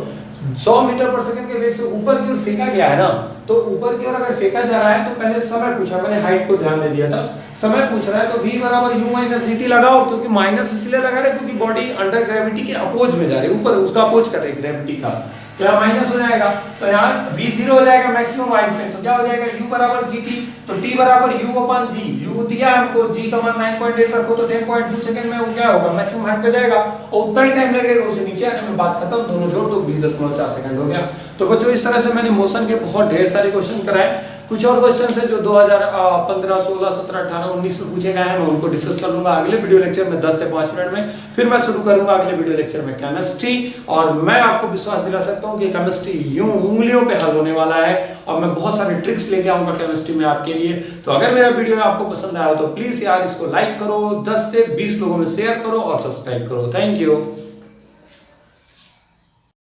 100 मीटर पर सेकंड के वेग से ऊपर की ओर फेंका गया है ना, तो ऊपर की ओर अगर फेंका जा रहा है तो पहले समय पूछा, मैंने हाइट को ध्यान दे दिया था, समय पूछ रहा है, तो v बराबर u माइनस gt लगाओ, क्योंकि माइनस इसलिए लगा रहे क्योंकि बॉडी अंडर ग्रेविटी के अपोज में जा रही है, ऊपर उसका अपोज कर रही है ग्रेविटी का, तो यहाँ माइनस हो जाएगा, तो यहाँ v जीरो हो जाएगा मैक्सिमम हाइट में, तो क्या हो जाएगा u बराबर gt, तो t बराबर u/g, u दिया हमको, g तो मान 9.8 रखो, तो 10.2 सेकंड में वो क्या होगा, मैक्सिमम हाइट पे जाएगा, और उतना ही टाइम लगेगा उसे नीचे आने में, बात खत्म, दोनों जोड़ दो 20.4 सेकंड हो गया। तो बच्चों इस तरह से मैंने मोशन के बहुत ढेर सारे क्वेश्चन कराए, कुछ और क्वेश्चन है जो 2015, 16, 17, 18, 19 में पूछे गए हैं, मैं उनको डिस्कस कर लूंगा अगले वीडियो लेक्चर में 10 से 5 मिनट में। फिर मैं शुरू करूंगा अगले वीडियो लेक्चर में केमिस्ट्री, और मैं आपको विश्वास दिला सकता हूं कि केमिस्ट्री यूं उंगलियों पे हल होने वाला है, और मैं बहुत सारे ट्रिक्स लेके आऊंगा केमिस्ट्री में आपके लिए। तो अगर मेरा वीडियो आपको पसंद आया तो प्लीज यार इसको लाइक करो, 10 से 20 लोगों में शेयर करो और सब्सक्राइब करो। Thank you.